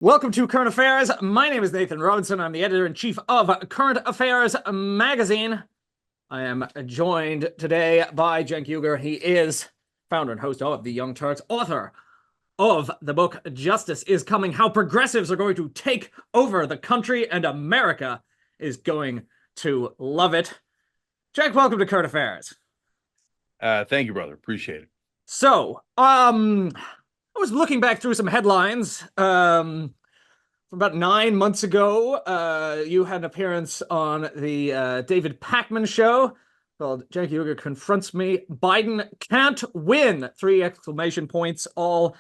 Welcome to Current Affairs. My name is Nathan Robinson. I'm the editor-in-chief of Current Affairs magazine. I am joined today by Cenk Uygur. He is founder and host of the Young Turks, author of the book Justice is Coming: How Progressives Are Going to Take Over the Country, and America is Going to Love It. Cenk, welcome to Current Affairs. Thank you, brother. Appreciate it. So, I was looking back through some headlines. About 9 months ago, you had an appearance on the David Pakman show called Cenk Uygur Confronts Me. Biden Can't Win! 3 exclamation points, all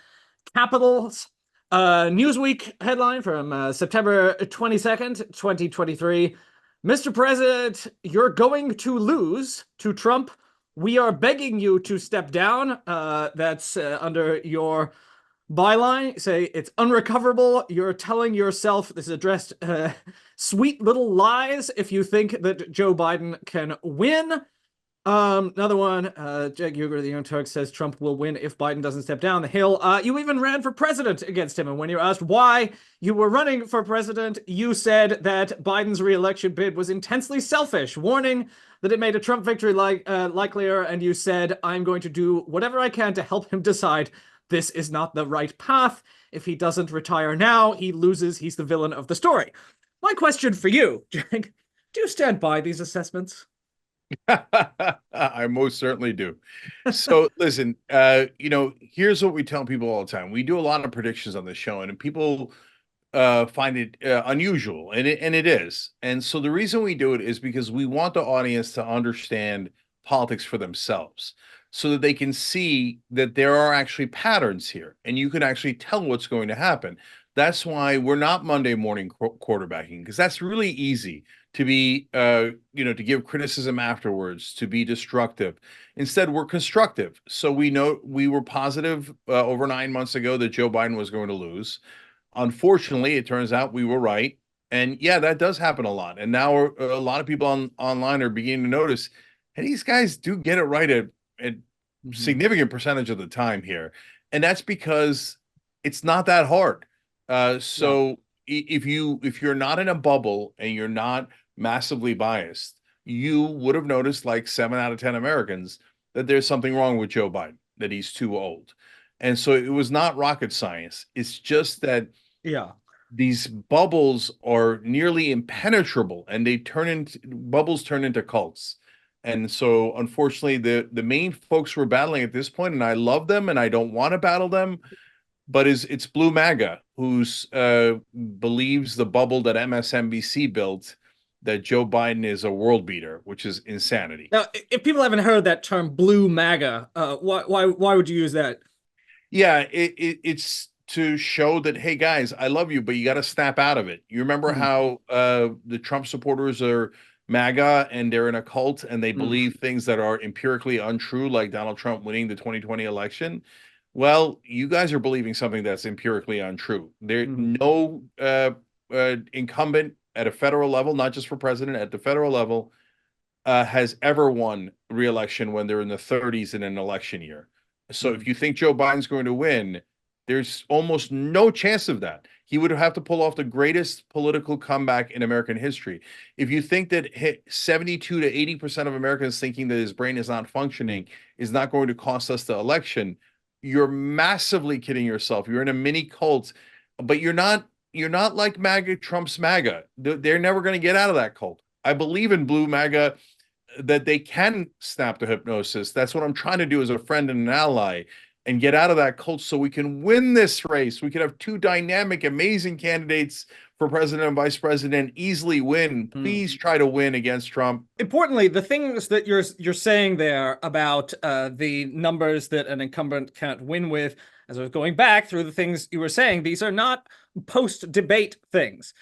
capitals. Newsweek headline from September 22nd, 2023. Mr. President, you're going to lose to Trump. We are begging you to step down. That's under your byline. Say it's unrecoverable. You're telling yourself, this is addressed, sweet little lies if you think that Joe Biden can win. Another one, Cenk Uygur, the Young Turks, says Trump will win if Biden doesn't step down the hill. You even ran for president against him, and when you're asked why you were running for president, you said that Biden's reelection bid was intensely selfish, warning that it made a Trump victory likelier, and you said, I'm going to do whatever I can to help him decide this is not the right path. If he doesn't retire now, he loses. He's the villain of the story. My question for you, Cenk, do you stand by these assessments? I most certainly do. So listen, here's what we tell people all the time. We do a lot of predictions on the show, and people find it unusual, and it is. And so the reason we do it is because we want the audience to understand politics for themselves, so that they can see that there are actually patterns here, and you can actually tell what's going to happen. That's why we're not Monday morning quarterbacking, because that's really easy to be, to give criticism afterwards, to be destructive. Instead, we're constructive. So we know we were positive over 9 months ago that Joe Biden was going to lose. Unfortunately, it turns out we were right. And yeah, that does happen a lot. And now a lot of people online are beginning to notice, hey, these guys do get it right at significant percentage of the time here. And that's because it's not that hard. If you're not in a bubble and you're not massively biased, you would have noticed, like 7 out of 10 Americans, that there's something wrong with Joe Biden, that he's too old. And so it was not rocket science. It's just that these bubbles are nearly impenetrable, and bubbles turn into cults. And so unfortunately, the main folks we're battling at this point, and I love them and I don't want to battle them, but it's Blue MAGA, who's believes the bubble that MSNBC built, that Joe Biden is a world beater, which is insanity. Now, if people haven't heard that term, Blue MAGA, why would you use that? Yeah, it's to show that, hey guys, I love you, but you got to snap out of it. You remember how the Trump supporters are MAGA and they're in a cult and they believe things that are empirically untrue, like Donald Trump winning the 2020 election? Well, you guys are believing something that's empirically untrue. There's no incumbent at a federal level, not just for president, at the federal level, has ever won re-election when they're in the 30s in an election year. So if you think Joe Biden's going to win, there's almost no chance of that. He would have to pull off the greatest political comeback in American history. If you think that 72 to 80% of Americans thinking that his brain is not functioning is not going to cost us the election, you're massively kidding yourself. You're in a mini cult, but you're not like MAGA, Trump's MAGA. They're never going to get out of that cult. I believe in Blue MAGA, that they can snap the hypnosis. That's what I'm trying to do as a friend and an ally, and get out of that cult so we can win this race. We can have 2 dynamic, amazing candidates for president and vice president, easily win. Please try to win against Trump. Importantly, the things that you're saying there about the numbers that an incumbent can't win with, as I was going back through the things you were saying, these are not post-debate things.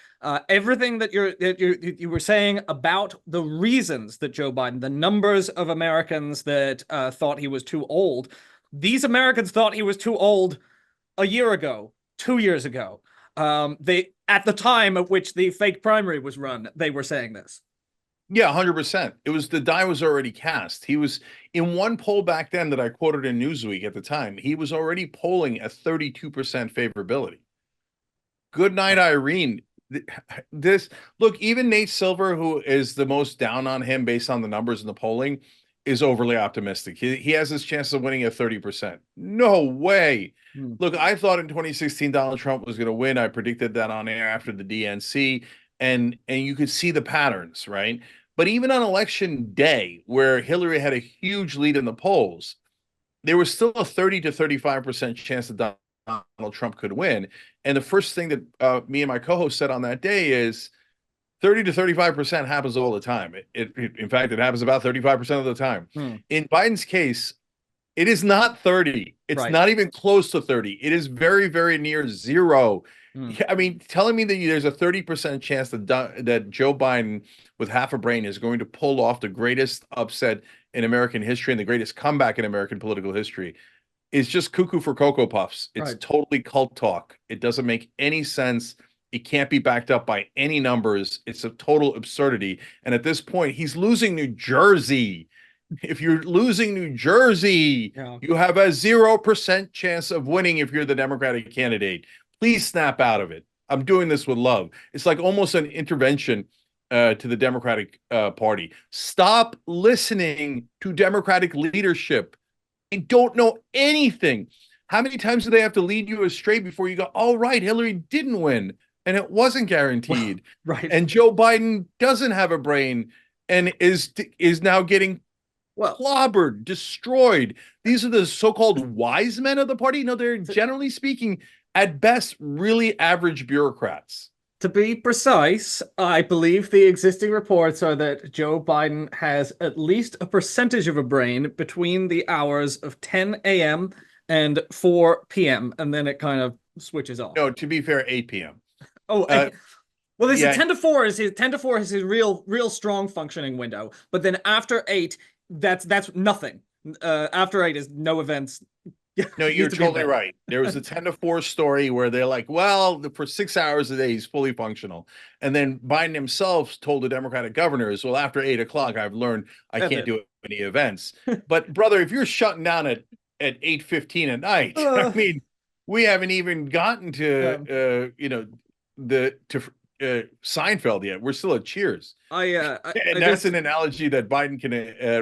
Everything that you were saying about the reasons that Joe Biden, the numbers of Americans that thought he was too old, these Americans thought he was too old a year ago, 2 years ago. They, at the time at which the fake primary was run, they were saying this. Yeah, 100%. It was, the die was already cast. He was in one poll back then that I quoted in Newsweek at the time. He was already polling a 32% favorability. Good night, Irene. This look, even Nate Silver, who is the most down on him based on the numbers in the polling, is overly optimistic. He has his chance of winning at 30%. No way. Look, I thought in 2016 Donald Trump was going to win. I predicted that on air after the DNC, and you could see the patterns, right? But even on election day, where Hillary had a huge lead in the polls, there was still a 30 to 35% chance that Donald Trump could win. And the first thing that me and my co-host said on that day is 30 to 35% happens all the time. In fact, it happens about 35% of the time. In Biden's case, it is not 30. It's not even close to 30. It is very, very near zero. I mean, telling me that there's a 30% chance that Joe Biden with half a brain is going to pull off the greatest upset in American history and the greatest comeback in American political history is just cuckoo for Cocoa Puffs. It's totally cult talk. It doesn't make any sense. It can't be backed up by any numbers. It's a total absurdity. And at this point, he's losing New Jersey. If you're losing New Jersey, you have a 0% chance of winning if you're the Democratic candidate. Please snap out of it. I'm doing this with love. It's like almost an intervention to the Democratic Party. Stop listening to Democratic leadership. They don't know anything. How many times do they have to lead you astray before you go, oh, right, Hillary didn't win, and it wasn't guaranteed. And Joe Biden doesn't have a brain and is now getting clobbered, destroyed. These are the so-called wise men of the party. No, they're generally speaking, at best, really average bureaucrats. To be precise, I believe the existing reports are that Joe Biden has at least a percentage of a brain between the hours of 10 a.m. and 4 p.m. and then it kind of switches off. No, to be fair, 8 p.m. Oh, well, this is 10 to 4 is his real strong functioning window. But then after 8, that's nothing. After 8 is no events. No, you're totally right. There was a 10 to 4 story where they're like, well, for 6 hours a day, he's fully functional. And then Biden himself told the Democratic governors, well, after 8 o'clock, I've learned I can't do any events. But brother, if you're shutting down at 8:15 at night, I mean, we haven't even gotten to, Seinfeld yet. We're still at Cheers. And that's an analogy that Biden can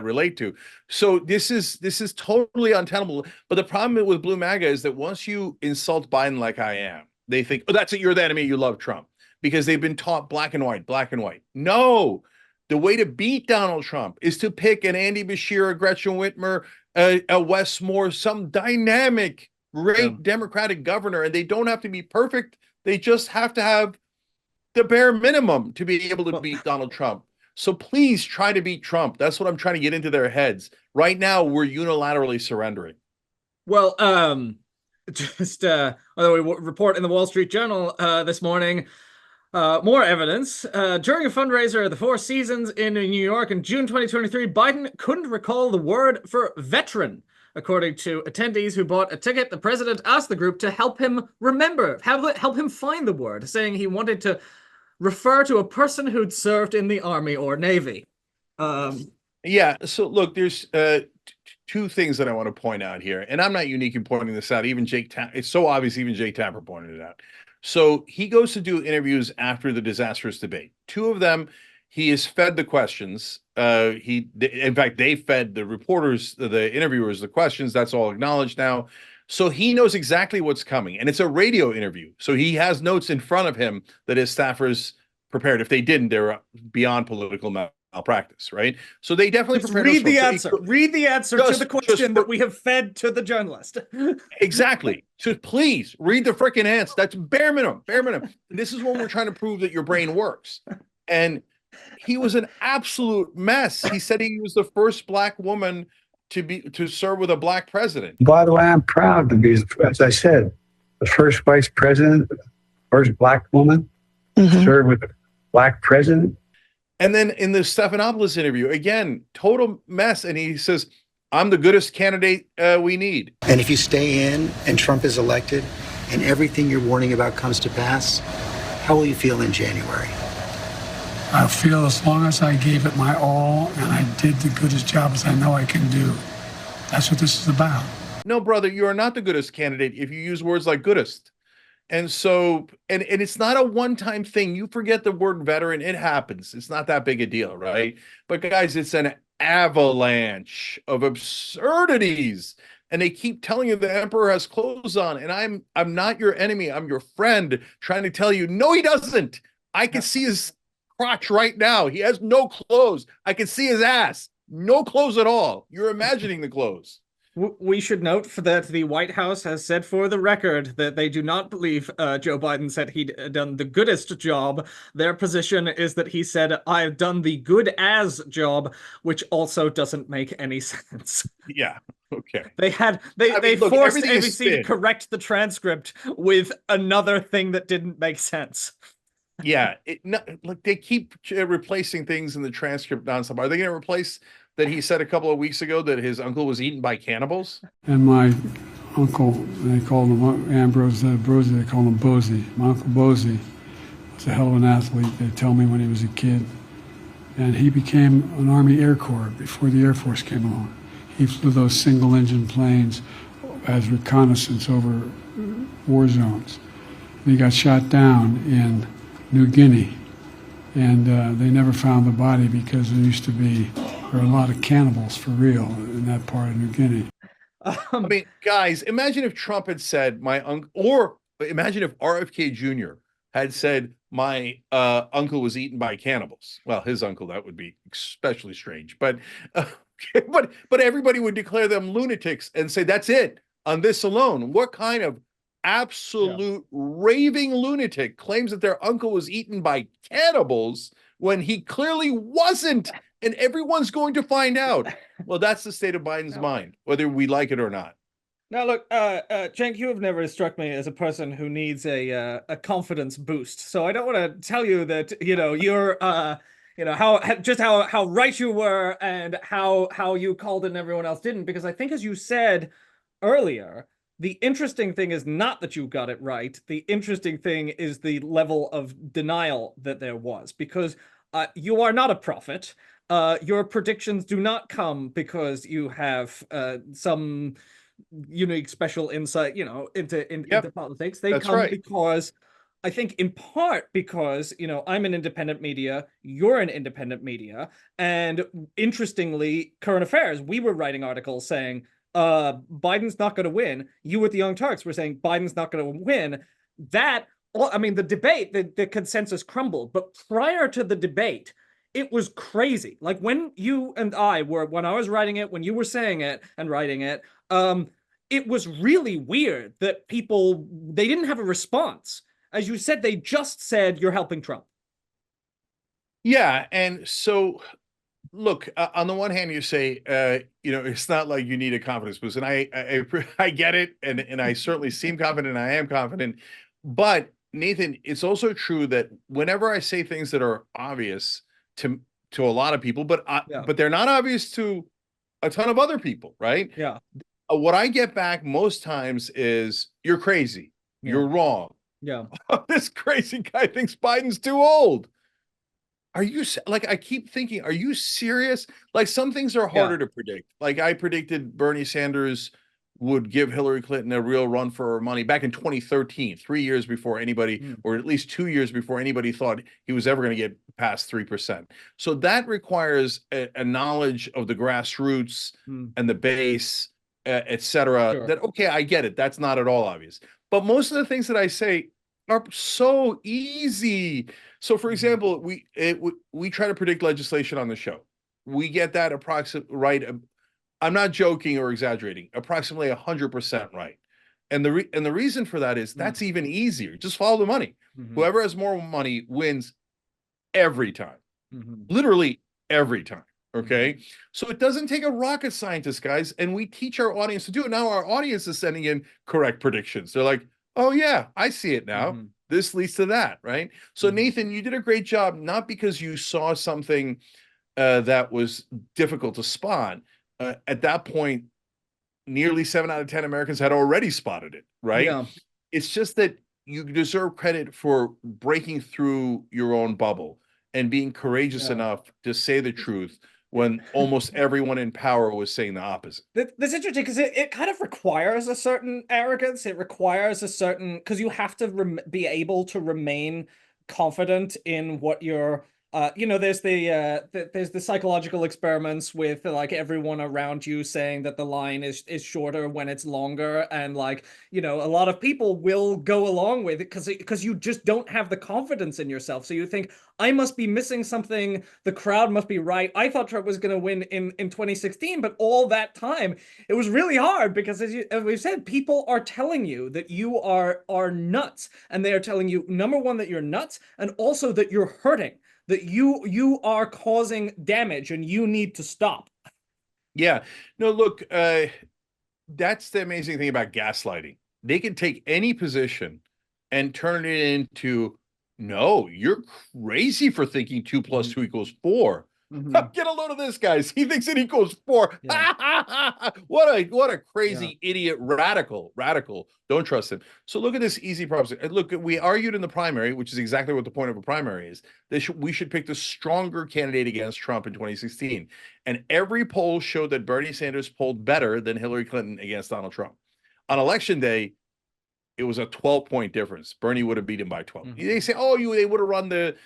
relate to. So this is totally untenable. But the problem with Blue MAGA is that once you insult Biden like I am, they think, oh, that's it. You're the enemy. You love Trump because they've been taught black and white, black and white. No, the way to beat Donald Trump is to pick an Andy Beshear, a Gretchen Whitmer, a Wes Moore, some dynamic, great Democratic governor. And they don't have to be perfect. They just have to have the bare minimum to be able to beat Donald Trump. So please try to beat Trump. That's what I'm trying to get into their heads. Right now, we're unilaterally surrendering. Well, although we report in the Wall Street Journal this morning, more evidence. During a fundraiser at the Four Seasons in New York in June 2023, Biden couldn't recall the word for veteran. According to attendees who bought a ticket, the president asked the group to help him remember, help him find the word, saying he wanted to refer to a person who'd served in the Army or Navy. Yeah, so look, there's two things that I want to point out here, and I'm not unique in pointing this out. Even it's so obvious, even Jake Tapper pointed it out. So he goes to do interviews after the disastrous debate. 2 of them, he is fed the questions. In fact, they fed the reporters, the interviewers, the questions. That's all acknowledged now. So he knows exactly what's coming, and it's a radio interview. So he has notes in front of him that his staffers prepared. If they didn't, they're beyond political malpractice, right? So they definitely prepared. Read the answer. Read the answer to the question that we have fed to the journalist. Exactly. So please read the freaking answer. That's bare minimum. Bare minimum. This is when we're trying to prove that your brain works. And he was an absolute mess. He said he was the first black woman to serve with a black president. By the way, I'm proud to be, as I said, the first vice president, first black woman to serve with a black president. And then in the Stephanopoulos interview, again, total mess. And he says, I'm the goodest candidate we need. And if you stay in and Trump is elected and everything you're warning about comes to pass, how will you feel in January? I feel as long as I gave it my all and I did the goodest job as I know I can do. That's what this is about. No, brother, you are not the goodest candidate if you use words like goodest. And so, and it's not a one-time thing. You forget the word veteran, it happens. It's not that big a deal, right? But guys, it's an avalanche of absurdities. And they keep telling you the emperor has clothes on. And I'm not your enemy. I'm your friend trying to tell you, no, he doesn't. I can see his crotch right now. He has no clothes. I can see his ass. No clothes at all. You're imagining the clothes. We should note that the White House has said for the record that they do not believe Joe Biden said he'd done the goodest job. Their position is that he said, I've done the good as job, which also doesn't make any sense. Yeah. Okay. They Look, forced everything is ABC to spin. correct the transcript with another thing that didn't make sense. Yeah, look, they keep replacing things in the transcript nonstop. Are they going to replace that he said a couple of weeks ago that his uncle was eaten by cannibals? And my uncle, they called him Ambrose Brosey, they called him Bosey. My uncle Bosey was a hell of an athlete, they tell me, when he was a kid. And he became an Army Air Corps before the Air Force came along. He flew those single-engine planes as reconnaissance over war zones. And he got shot down in New Guinea, and they never found the body because there were a lot of cannibals for real in that part of New Guinea. I mean, guys, imagine if Trump had said my uncle, or imagine if RFK Jr. had said my uncle was eaten by cannibals. Well, his uncle, that would be especially strange, but everybody would declare them lunatics and say that's it on this alone. What kind of absolute raving lunatic claims that their uncle was eaten by cannibals when he clearly wasn't, and everyone's going to find out? Well, that's the state of Biden's mind, whether we like it or not. Now, look, Cenk, you have never struck me as a person who needs a confidence boost. So I don't want to tell you that, you're, how right you were and how you called it and everyone else didn't. Because I think, as you said earlier, the interesting thing is not that you got it right. The interesting thing is the level of denial that there was, because you are not a prophet. Your predictions do not come because you have some unique special insight, into politics. They come because, I think, in part because, I'm an independent media, you're an independent media, and interestingly, current affairs, we were writing articles saying, Biden's not going to win. You with the Young Turks were saying Biden's not going to win. The debate, the consensus crumbled. But prior to the debate, it was crazy. Like when you and I were, when I was writing it, when you were saying it and writing it, it was really weird that they didn't have a response. As you said, they just said, you're helping Trump. Yeah. And so, look, on the one hand, you say, it's not like you need a confidence boost. And I get it. And I certainly seem confident. I am confident. But Nathan, it's also true that whenever I say things that are obvious to a lot of people, but they're not obvious to a ton of other people, right? Yeah. What I get back most times is, you're crazy. Yeah. You're wrong. Yeah. This crazy guy thinks Biden's too old. Are you, like, I keep thinking, are you serious? Like, some things are harder to predict. Like, I predicted Bernie Sanders would give Hillary Clinton a real run for her money back in 2013, 3 years before anybody, or at least 2 years before anybody thought he was ever going to get past 3%. So that requires a knowledge of the grassroots and the base, et cetera. Sure. That, okay, I get it. That's not at all obvious. But most of the things that I say are so easy. So, for example, we try to predict legislation on the show. We get that right. I'm not joking or exaggerating. Approximately 100% right. And the reason for that is that's even easier. Just follow the money. Whoever has more money wins every time. Literally every time. Okay. So it doesn't take a rocket scientist, guys. And we teach our audience to do it. Now our audience is sending in correct predictions. They're like, oh yeah, I see it now. This leads to that, right? So Nathan, you did a great job, not because you saw something that was difficult to spot. At that point, nearly 7 out of 10 Americans had already spotted it, right? Yeah. It's just that you deserve credit for breaking through your own bubble and being courageous enough to say the truth when almost everyone in power was saying the opposite. That's interesting because it kind of requires a certain arrogance. It requires a certain, because you have to be able to remain confident in what you're there's there's the psychological experiments with like everyone around you saying that the line is shorter when it's longer, and like a lot of people will go along with it because you just don't have the confidence in yourself. So you think, I must be missing something, the crowd must be right. I thought Trump was going to win in 2016, but all that time it was really hard because as we've said, people are telling you that you are nuts, and they are telling you, number one, that you're nuts, and also that you're hurting, that you are causing damage and you need to stop. Yeah. No, look, that's the amazing thing about gaslighting. They can take any position and turn it into, no, you're crazy for thinking 2 + 2 = 4. Get a load of this, guys. He thinks it equals 4. Yeah. What a crazy idiot radical. Don't trust him. So look at this easy proposition. Look, we argued in the primary, which is exactly what the point of a primary is. We should pick the stronger candidate against Trump in 2016. And every poll showed that Bernie Sanders polled better than Hillary Clinton against Donald Trump. On election day, it was a 12-point difference. Bernie would have beat him by 12. They say, they would have run the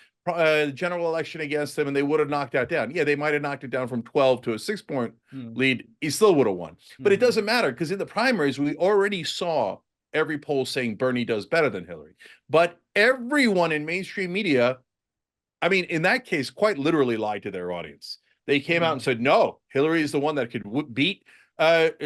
general election against him and they would have knocked that down. Yeah, they might have knocked it down from 12 to a 6-point lead. He still would have won. But it doesn't matter because in the primaries, we already saw every poll saying Bernie does better than Hillary. But everyone in mainstream media, I mean, in that case, quite literally lied to their audience. They came out and said, no, Hillary is the one that could beat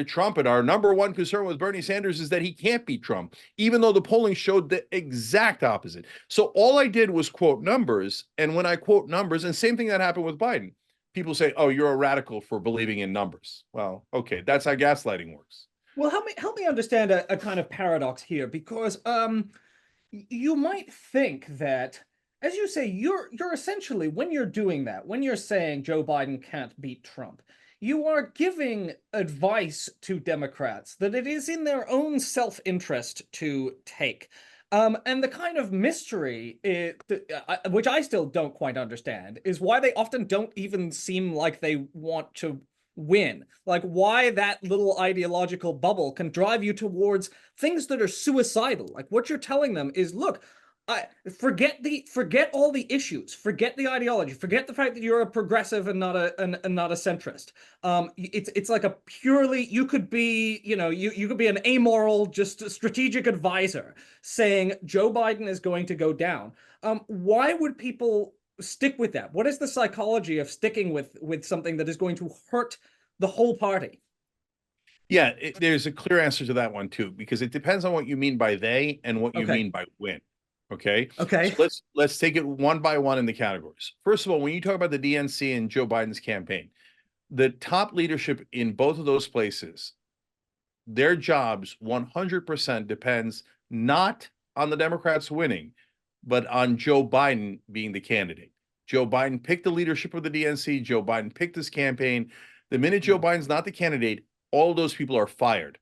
Trump, and our number one concern with Bernie Sanders is that he can't beat Trump, even though the polling showed the exact opposite. So all I did was quote numbers, and when I quote numbers, and same thing that happened with Biden, people say, oh, you're a radical for believing in numbers. Well, okay, that's how gaslighting works. Well, help me understand a kind of paradox here, because you might think that, as you say, you're essentially, when you're doing that, when you're saying Joe Biden can't beat Trump, you are giving advice to Democrats that it is in their own self-interest to take. And the kind of mystery, which I still don't quite understand, is why they often don't even seem like they want to win. Like why that little ideological bubble can drive you towards things that are suicidal. Like what you're telling them is, look, forget all the issues, forget the ideology, forget the fact that you're a progressive and not a centrist. It's like a purely, you could be, you could be an amoral, just a strategic advisor saying Joe Biden is going to go down. Why would people stick with that? What is the psychology of sticking with something that is going to hurt the whole party? Yeah, there's a clear answer to that one too, because it depends on what you mean by they and what you mean by win. Okay. So let's take it one by one in the categories. First of all, when you talk about the DNC and Joe Biden's campaign, the top leadership in both of those places, their jobs 100% depends not on the Democrats winning, but on Joe Biden being the candidate. Joe Biden picked the leadership of the DNC. Joe Biden picked this campaign. The minute Joe Biden's not the candidate, all those people are fired,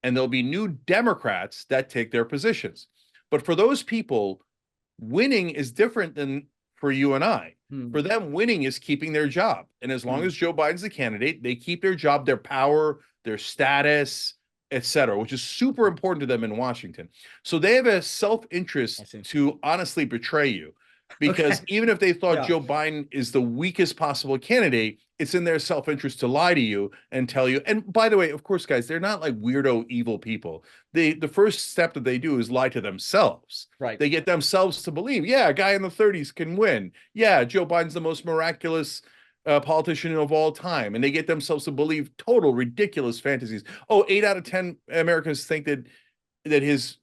and there'll be new Democrats that take their positions. But for those people, winning is different than for you and I. For them, winning is keeping their job. And as long as Joe Biden's the candidate, they keep their job, their power, their status, etc., which is super important to them in Washington. So they have a self-interest to honestly betray you. Because even if they thought Joe Biden is the weakest possible candidate, it's in their self-interest to lie to you and tell you. And by the way, of course, guys, they're not like weirdo evil people. The first step that they do is lie to themselves. Right. They get themselves to believe, yeah, a guy in the 30s can win. Yeah, Joe Biden's the most miraculous politician of all time. And they get themselves to believe total ridiculous fantasies. Oh, 8 out of 10 Americans think that he's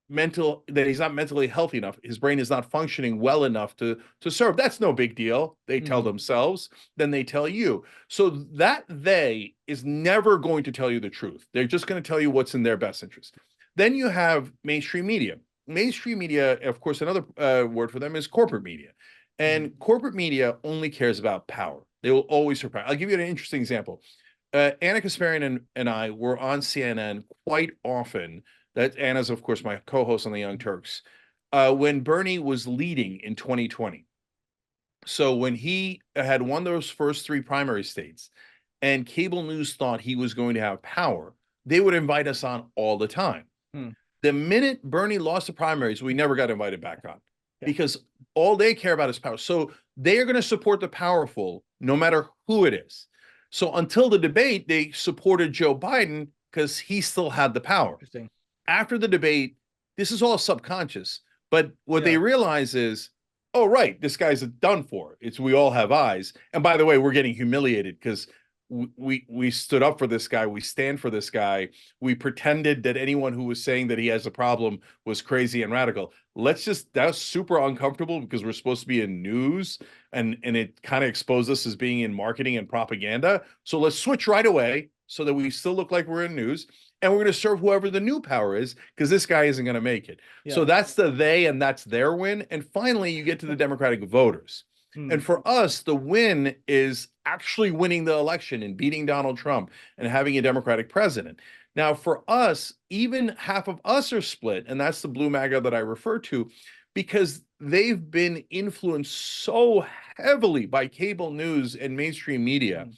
not mentally healthy enough. His brain is not functioning well enough to serve. That's no big deal. They tell themselves, then they tell you. So that they is never going to tell you the truth. They're just going to tell you what's in their best interest. Then you have mainstream media. Mainstream media, of course, another word for them is corporate media. And corporate media only cares about power. They will always surprise. I'll give you an interesting example. Anna Kasparian and I were on CNN quite often. That Anna's, of course, my co-host on the Young Turks. When Bernie was leading in 2020, So when he had won those first three primary states and cable news thought he was going to have power, they would invite us on all the time. Hmm. The minute Bernie lost the primaries, we never got invited back on Yeah. because all they care about is power. So they are going to support the powerful no matter who it is. So until the debate, they supported Joe Biden because he still had the power. Interesting. After the debate, this is all subconscious. But what they Yeah. realize is, oh, right, this guy's done for. It's we all have eyes. And by the way, we're getting humiliated because we stood up for this guy. We stand for this guy. We pretended that anyone who was saying that he has a problem was crazy and radical. That's super uncomfortable because we're supposed to be in news and it kind of exposed us as being in marketing and propaganda. So let's switch right away so that we still look like we're in news. And we're going to serve whoever the new power is because this guy isn't going to make it. Yeah. So that's the they and that's their win. And finally, you get to the Democratic voters. And for us, the win is actually winning the election and beating Donald Trump and having a Democratic president. Now, for us, even half of us are split, and that's the blue MAGA that I refer to, because they've been influenced so heavily by cable news and mainstream media.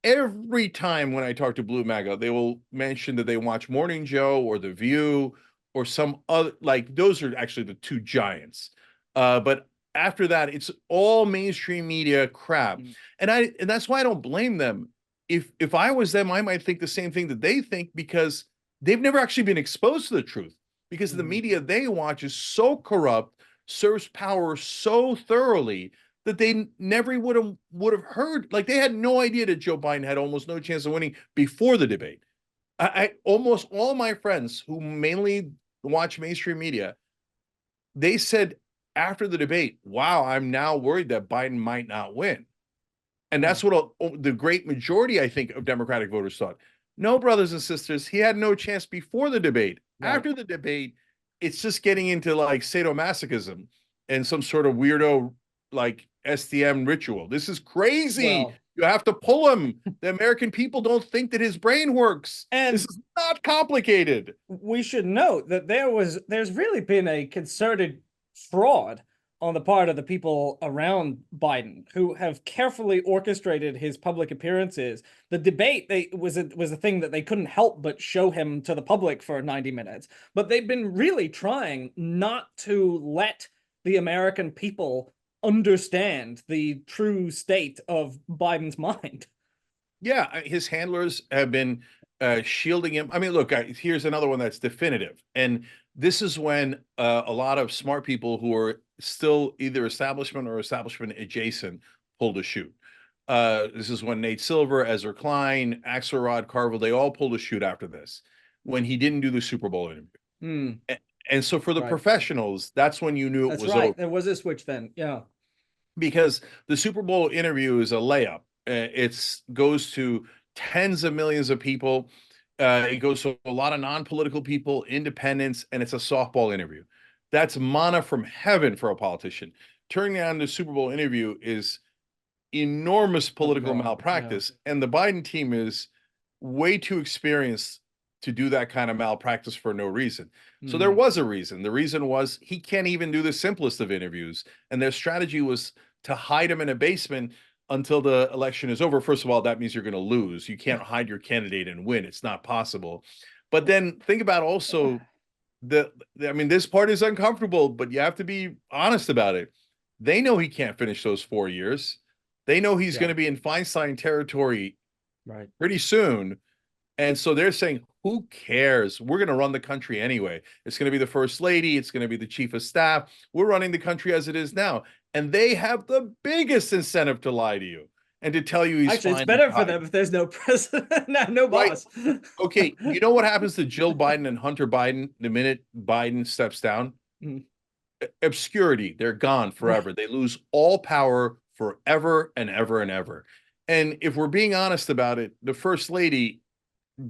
Every time when I talk to blue MAGA, they will mention that they watch Morning Joe or The View or some other, like those are actually the two giants. But after that, it's all mainstream media crap. And that's why I don't blame them. If I was them, I might think the same thing that they think because they've never actually been exposed to the truth because the media they watch is so corrupt, serves power so thoroughly that they never would have heard. Like they had no idea that Joe Biden had almost no chance of winning before the debate. I almost all my friends who mainly watch mainstream media, they said after the debate, wow, I'm now worried that Biden might not win. And that's what the great majority, I think, of Democratic voters thought. No, brothers and sisters, he had no chance before the debate. Right. After the debate, it's just getting into like sadomasochism and some sort of weirdo like STM ritual. This is crazy. Well, you have to pull him. The American people don't think that his brain works. And this is not complicated. We should note that there's really been a concerted fraud on the part of the people around Biden who have carefully orchestrated his public appearances. The debate was a thing that they couldn't help but show him to the public for 90 minutes. But they've been really trying not to let the American people understand the true state of Biden's mind. Yeah, his handlers have been shielding him. I mean, look, here's another one that's definitive. And this is when a lot of smart people who are still either establishment or establishment adjacent pulled a shoot. This is when Nate Silver, Ezra Klein, Axelrod, Carville, they all pulled a shoot after this, when he didn't do the Super Bowl interview. And so for the professionals, that's when you knew it was over. There was a switch then, yeah. Because the Super Bowl interview is a layup. It goes to tens of millions of people. It goes to a lot of non-political people, independents, and it's a softball interview. That's manna from heaven for a politician. Turning down the Super Bowl interview is enormous political malpractice, and the Biden team is way too experienced to do that kind of malpractice for no reason. So there was a reason. The reason was he can't even do the simplest of interviews, and their strategy was to hide him in a basement until the election is over. First of all, that means you're going to lose. You can't hide your candidate and win. It's not possible. But then think about also this part is uncomfortable, but you have to be honest about it. They know he can't finish those 4 years. They know he's going to be in Feinstein territory pretty soon. And so they're saying, who cares? We're going to run the country anyway. It's going to be the first lady. It's going to be the chief of staff. We're running the country as it is now. And they have the biggest incentive to lie to you and to tell you he's actually, it's better for them if there's no president, no boss. Right. Okay, you know what happens to Jill Biden and Hunter Biden the minute Biden steps down? Obscurity. They're gone forever. They lose all power forever and ever and ever. And if we're being honest about it, the first lady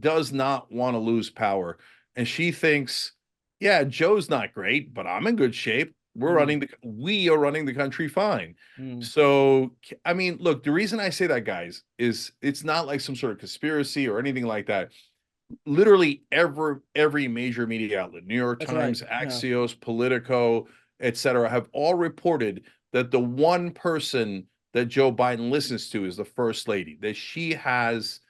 does not want to lose power. And she thinks, yeah, Joe's not great, but I'm in good shape. We are running the country fine. So, I mean, look, the reason I say that, guys, is it's not like some sort of conspiracy or anything like that. Literally every major media outlet, New York Times, Axios, Politico, etc., have all reported that the one person that Joe Biden listens to is the first lady, that she has,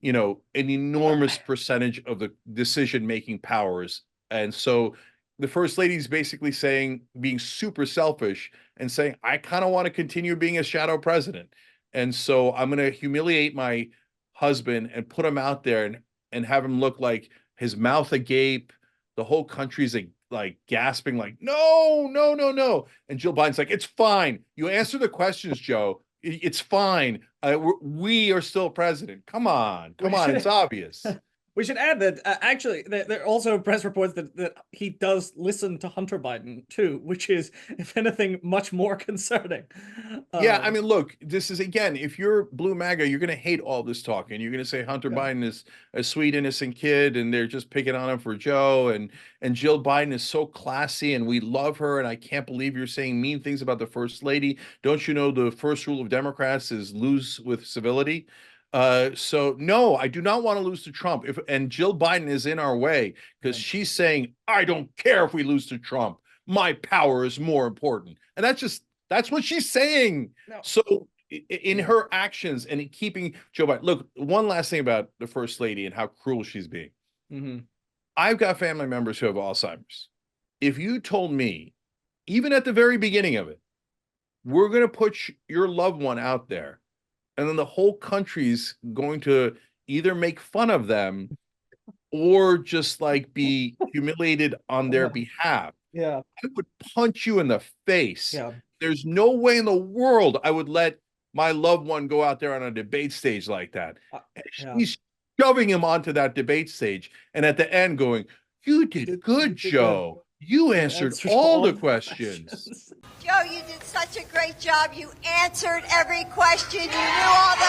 you know, an enormous percentage of the decision-making powers. And so the first lady is basically saying, being super selfish and saying, I kind of want to continue being a shadow president. And so I'm going to humiliate my husband and put him out there and have him look like his mouth agape. The whole country's like gasping, like, no, no, no, no. And Jill Biden's like, it's fine. You answer the questions, Joe. It's fine. We are still president. Come on. It's obvious. We should add that actually there are also press reports that he does listen to Hunter Biden too, which is, if anything, much more concerning. Yeah, I mean, look, this is, again, if you're blue MAGA, you're going to hate all this talk, and you're going to say Hunter Biden is a sweet, innocent kid, and they're just picking on him for Joe, and Jill Biden is so classy, and we love her, and I can't believe you're saying mean things about the first lady. Don't you know the first rule of Democrats is lose with civility? So no, I do not want to lose to Trump. And Jill Biden is in our way because she's saying, I don't care if we lose to Trump. My power is more important. And that's what she's saying. No. So in her actions and in keeping Joe Biden, look, one last thing about the first lady and how cruel she's being. Mm-hmm. I've got family members who have Alzheimer's. If you told me, even at the very beginning of it, we're going to put your loved one out there, and then the whole country's going to either make fun of them or just like be humiliated on their behalf. Yeah. I would punch you in the face. Yeah. There's no way in the world I would let my loved one go out there on a debate stage like that. She's shoving him onto that debate stage. And at the end going, you did good, Joe. You answered all the questions. Joe, you did such a great job. You answered every question. You knew all the...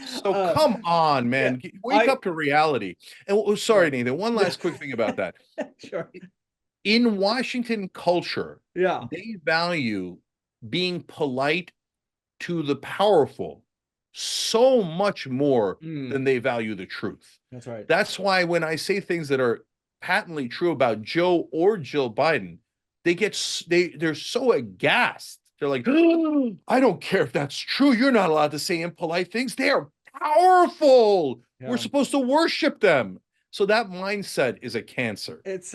So come on, man. Wake up to reality. And sorry, Nathan, one last quick thing about that. Sure. In Washington culture, yeah, they value being polite to the powerful so much more than they value the truth. That's right. That's why when I say things that are patently true about Joe or Jill Biden, they're so aghast. They're like, oh, I don't care if that's true. You're not allowed to say impolite things. They are powerful. Yeah. We're supposed to worship them. So that mindset is a cancer. It's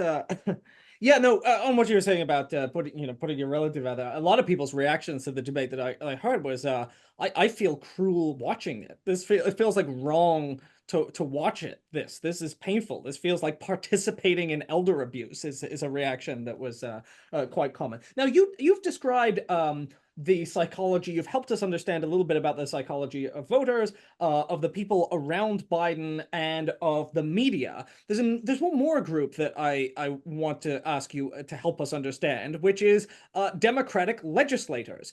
yeah, no, on what you were saying about putting your relative out there, a lot of people's reactions to the debate that I heard was, I feel cruel watching it. It feels like wrong to watch it. This is painful. This feels like participating in elder abuse is a reaction that was quite common. Now you've described the psychology. You've helped us understand a little bit about the psychology of voters, of the people around Biden, and of the media. There's one more group that I want to ask you to help us understand, which is Democratic legislators,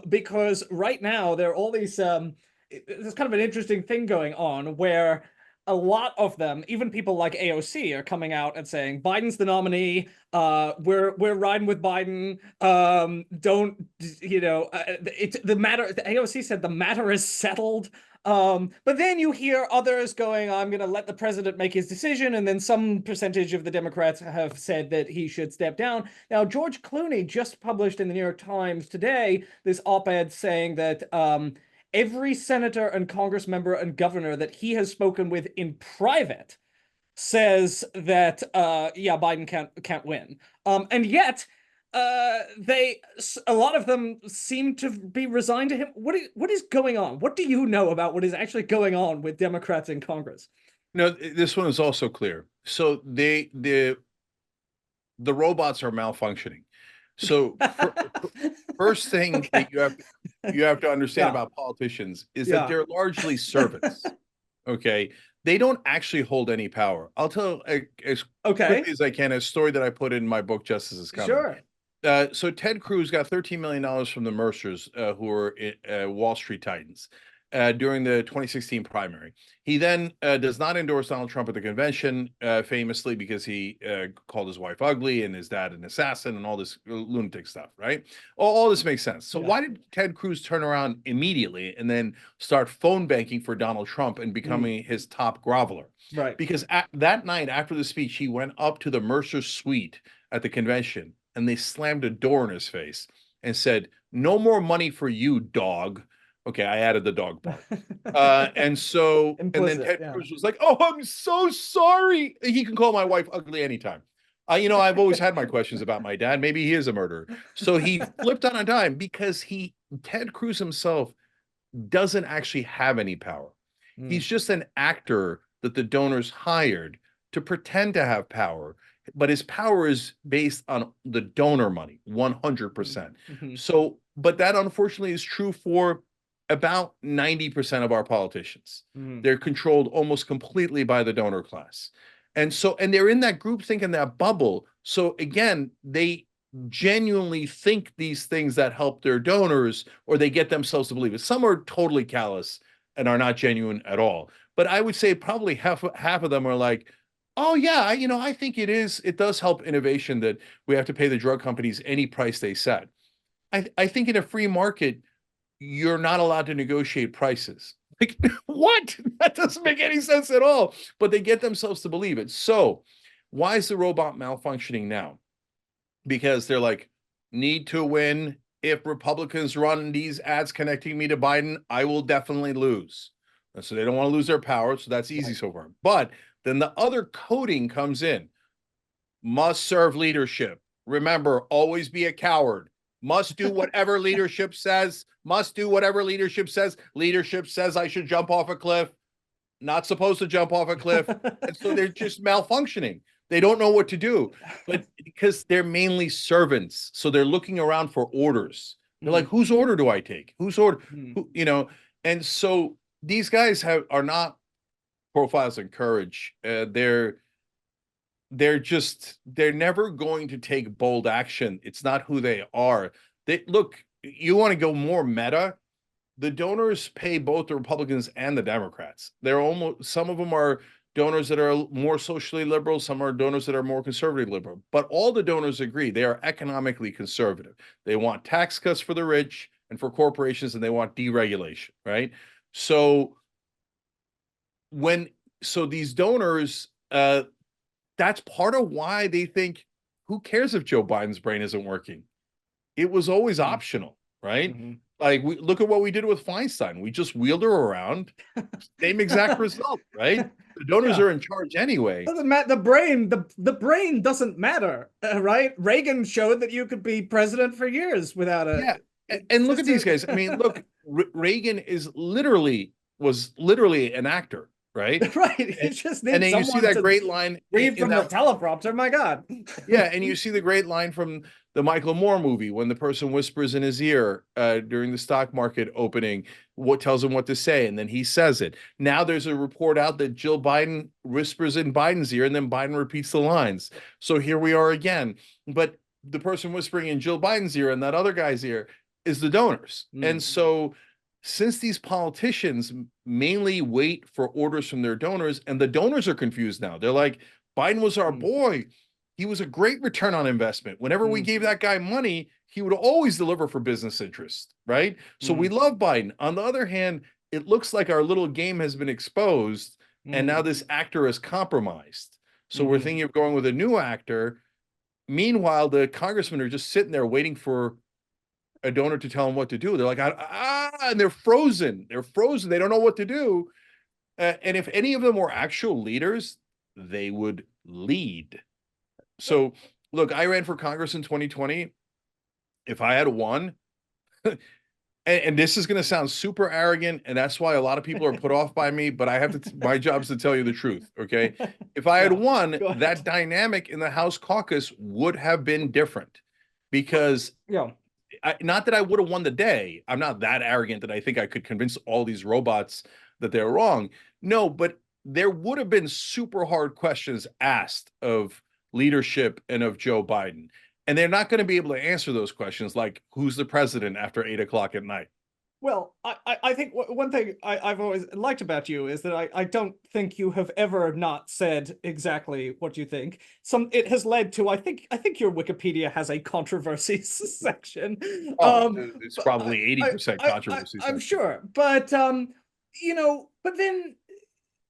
because right now there are all these. There's kind of an interesting thing going on where a lot of them, even people like AOC, are coming out and saying Biden's the nominee. We're riding with Biden. Don't the matter? The AOC said the matter is settled. But then you hear others going, I'm going to let the president make his decision. And then some percentage of the Democrats have said that he should step down. Now, George Clooney just published in the New York Times today this op-ed saying that every senator and Congress member and governor that he has spoken with in private says that, Biden can't win. And yet, a lot of them seem to be resigned to him. What is going on? What do you know about what is actually going on with Democrats in Congress? No, this one is also clear. So the robots are malfunctioning. So first thing that you have to understand about politicians is that they're largely servants. Okay. They don't actually hold any power. I'll tell as quickly as I can a story that I put in my book, Justice is Coming. Sure. So Ted Cruz got $13 million from the Mercers, who were Wall Street Titans, during the 2016 primary. He then does not endorse Donald Trump at the convention, famously because he called his wife ugly and his dad an assassin and all this lunatic stuff, right? All this makes sense. So why did Ted Cruz turn around immediately and then start phone banking for Donald Trump and becoming his top groveler? Right. Because that night after the speech, he went up to the Mercer suite at the convention and they slammed a door in his face and said, "No more money for you, dog." Okay, I added the dog part. And then Ted Cruz was like, "Oh, I'm so sorry." He can call my wife ugly anytime. I've always had my questions about my dad. Maybe he is a murderer. So he flipped on a dime because Ted Cruz himself doesn't actually have any power. He's just an actor that the donors hired to pretend to have power, but his power is based on the donor money, 100%. So, but that unfortunately is true for about 90% of our politicians. They're controlled almost completely by the donor class. And they're in that group thinking that bubble. So again, they genuinely think these things that help their donors, or they get themselves to believe it. Some are totally callous and are not genuine at all. But I would say probably half of them are like, "Oh yeah, I think it does help innovation that we have to pay the drug companies any price they set." I think in a free market, you're not allowed to negotiate prices. Like, what? That doesn't make any sense at all. But they get themselves to believe it. So why is the robot malfunctioning now? Because they're like, need to win. If Republicans run these ads connecting me to Biden, I will definitely lose. And so they don't want to lose their power. So that's easy so far. But then the other coding comes in. Must serve leadership. Remember, always be a coward. Must do whatever leadership says. Must do whatever leadership says. Leadership says I should jump off a cliff. Not supposed to jump off a cliff. And so they're just malfunctioning. They don't know what to do, but because they're mainly servants. So they're looking around for orders. They're like, whose order do I take? Whose order? And so these guys are not profiles in courage. They're never going to take bold action. It's not who they are. You want to go more meta? The donors pay both the Republicans and the Democrats. Some of them are donors that are more socially liberal, some are donors that are more conservative liberal. But all the donors agree they are economically conservative. They want tax cuts for the rich and for corporations, and they want deregulation, right? So these donors, that's part of why they think, who cares if Joe Biden's brain isn't working? It was always optional, right? Like, look at what we did with Feinstein. We just wheeled her around, same exact result, right? The donors are in charge anyway. Doesn't matter. The brain doesn't matter, right? Reagan showed that you could be president for years without a. Yeah, and look at these guys. I mean, look, Reagan was literally an actor, right? Right. He just and then you see that great line read from the teleprompter. My God. Yeah, and you see the great line from the Michael Moore movie when the person whispers in his ear during the stock market opening, what tells him what to say, and then he says it. Now there's a report out that Jill Biden whispers in Biden's ear, and then Biden repeats the lines. So here we are again. But the person whispering in Jill Biden's ear and that other guy's ear is the donors. And so since these politicians mainly wait for orders from their donors, and the donors are confused now. They're like, Biden was our boy. He was a great return on investment. Whenever we gave that guy money, he would always deliver for business interests, right? So we love Biden. On the other hand, it looks like our little game has been exposed, and now this actor is compromised. So we're thinking of going with a new actor. Meanwhile, the congressmen are just sitting there waiting for a donor to tell them what to do. They're like, and they're frozen. They're frozen. They don't know what to do. And if any of them were actual leaders, they would lead. So, look, I ran for Congress in 2020. If I had won, and this is going to sound super arrogant, and that's why a lot of people are put off by me, but I have to, my job is to tell you the truth, okay? If I had won, that dynamic in the House caucus would have been different, because not that I would have won the day. I'm not that arrogant that I think I could convince all these robots that they're wrong. No, but there would have been super hard questions asked of leadership and of Joe Biden. And they're not going to be able to answer those questions, like who's the president after 8 o'clock at night. Well, I think one thing I've always liked about you is that I don't think you have ever not said exactly what you think. It has led to, I think your Wikipedia has a controversy section. It's probably 80% controversy. I'm sure, but but then.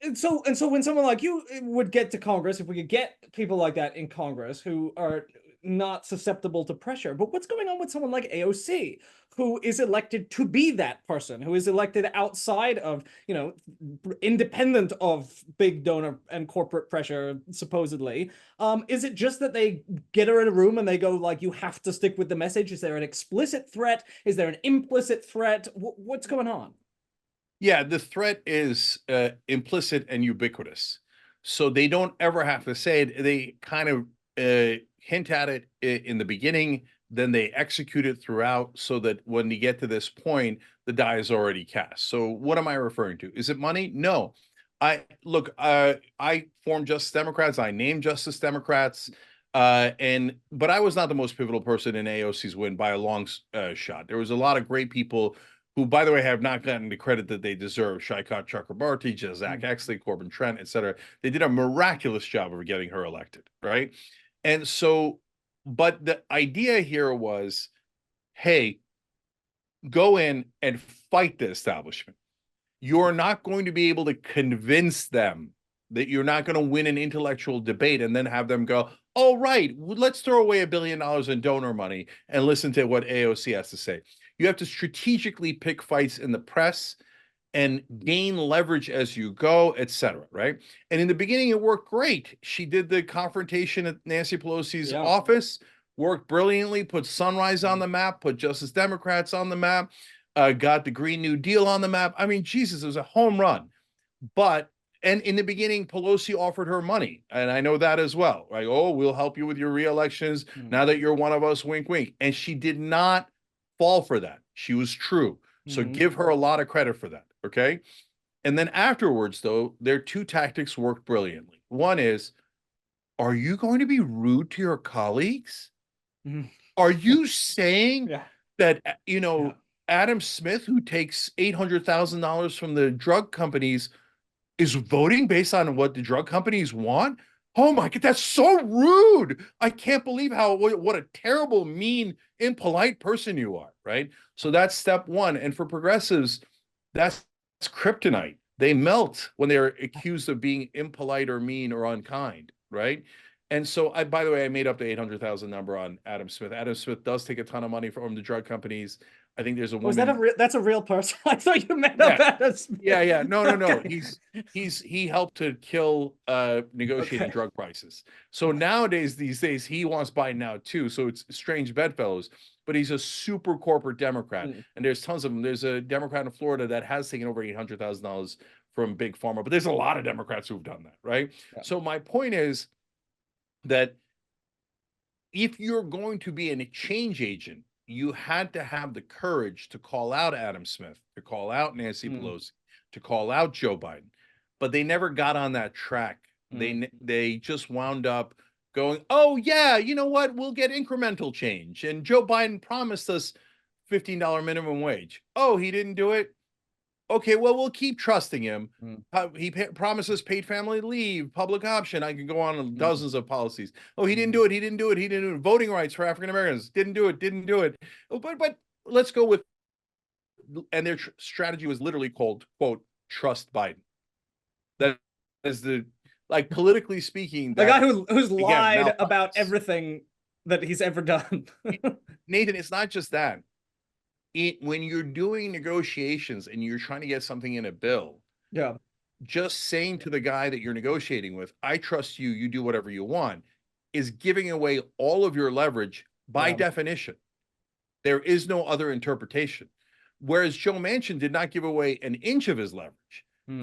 And so when someone like you would get to Congress, if we could get people like that in Congress who are not susceptible to pressure. But what's going on with someone like AOC, who is elected to be that person, who is elected outside of, independent of big donor and corporate pressure, supposedly? Is it just that they get her in a room and they go like, you have to stick with the message? Is there an explicit threat? Is there an implicit threat? What's going on? Yeah, the threat is implicit and ubiquitous. So they don't ever have to say it. They kind of hint at it in the beginning, then they execute it throughout so that when you get to this point, the die is already cast. So what am I referring to? Is it money? No. I formed Justice Democrats. I named Justice Democrats. But I was not the most pivotal person in AOC's win by a long shot. There was a lot of great people who, by the way, have not gotten the credit that they deserve. Shaikat Chakrabarti, Zach Exley, Corbin Trent, et cetera. They did a miraculous job of getting her elected, right? And so, but the idea here was, hey, go in and fight the establishment. You're not going to be able to convince them that you're not going to win an intellectual debate and then have them go, oh, right, let's throw away $1 billion in donor money and listen to what AOC has to say. You have to strategically pick fights in the press and gain leverage as you go, et cetera, right? And in the beginning, it worked great. She did the confrontation at Nancy Pelosi's office, worked brilliantly, put Sunrise on the map, put Justice Democrats on the map, got the Green New Deal on the map. I mean, Jesus, it was a home run. And in the beginning, Pelosi offered her money, and I know that as well, right? Oh, we'll help you with your re-elections now that you're one of us, wink, wink. And she did not fall for that. She was true. So give her a lot of credit for that, okay? And then afterwards, though, their two tactics worked brilliantly. One is, are you going to be rude to your colleagues? Are you saying that, Adam Smith, who takes $800,000 from the drug companies, is voting based on what the drug companies want? Oh my God, that's so rude. I can't believe what a terrible, mean, impolite person you are, right? So that's step one. And for progressives, that's kryptonite. They melt when they're accused of being impolite or mean or unkind, right? And so, by the way, I made up the 800,000 number on Adam Smith. Adam Smith does take a ton of money from the drug companies. I think there's a woman. That's a real person? I thought you made up Adam Smith. Yeah. No. Okay. He helped to kill negotiating drug prices. So these days, he wants Biden now too. So it's strange bedfellows. But he's a super corporate Democrat, and there's tons of them. There's a Democrat in Florida that has taken over $800,000 from Big Pharma, but there's a lot of Democrats who've done that, right? Yeah. So my point is that if you're going to be a change agent, you had to have the courage to call out Adam Smith, to call out Nancy Pelosi, to call out Joe Biden, but they never got on that track. They just wound up going, oh yeah, you know what? We'll get incremental change. And Joe Biden promised us $15 minimum wage. Oh, he didn't do it. Okay, well, we'll keep trusting him. He promises paid family leave, public option. I can go on dozens of policies. Oh, he didn't do it. He didn't do it. He didn't do it. Voting rights for African Americans. Didn't do it. Oh, but let's go with, and their strategy was literally called, quote, trust Biden. That is politically speaking, the guy who's lied about everything that he's ever done. Nathan, it's not just that. When you're doing negotiations and you're trying to get something in a bill, just saying to the guy that you're negotiating with, I trust you, you do whatever you want, is giving away all of your leverage by definition. There is no other interpretation. Whereas Joe Manchin did not give away an inch of his leverage.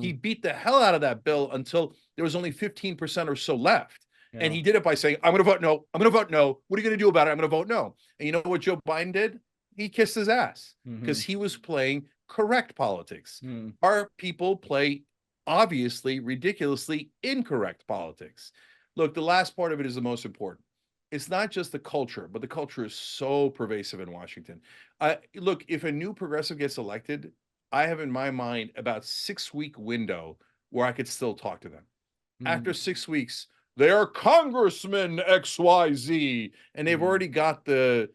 He beat the hell out of that bill until there was only 15% or so left. And he did it by saying, I'm going to vote no. I'm going to vote no. What are you going to do about it? I'm going to vote no. And you know what Joe Biden did? He kissed his ass because he was playing correct politics. Our people play obviously ridiculously incorrect politics. Look, the last part of it is the most important. It's not just the culture, but the culture is so pervasive in Washington. Look, if a new progressive gets elected, I have in my mind about 6-week window where I could still talk to them. After 6 weeks, they are Congressman XYZ, and they've already got the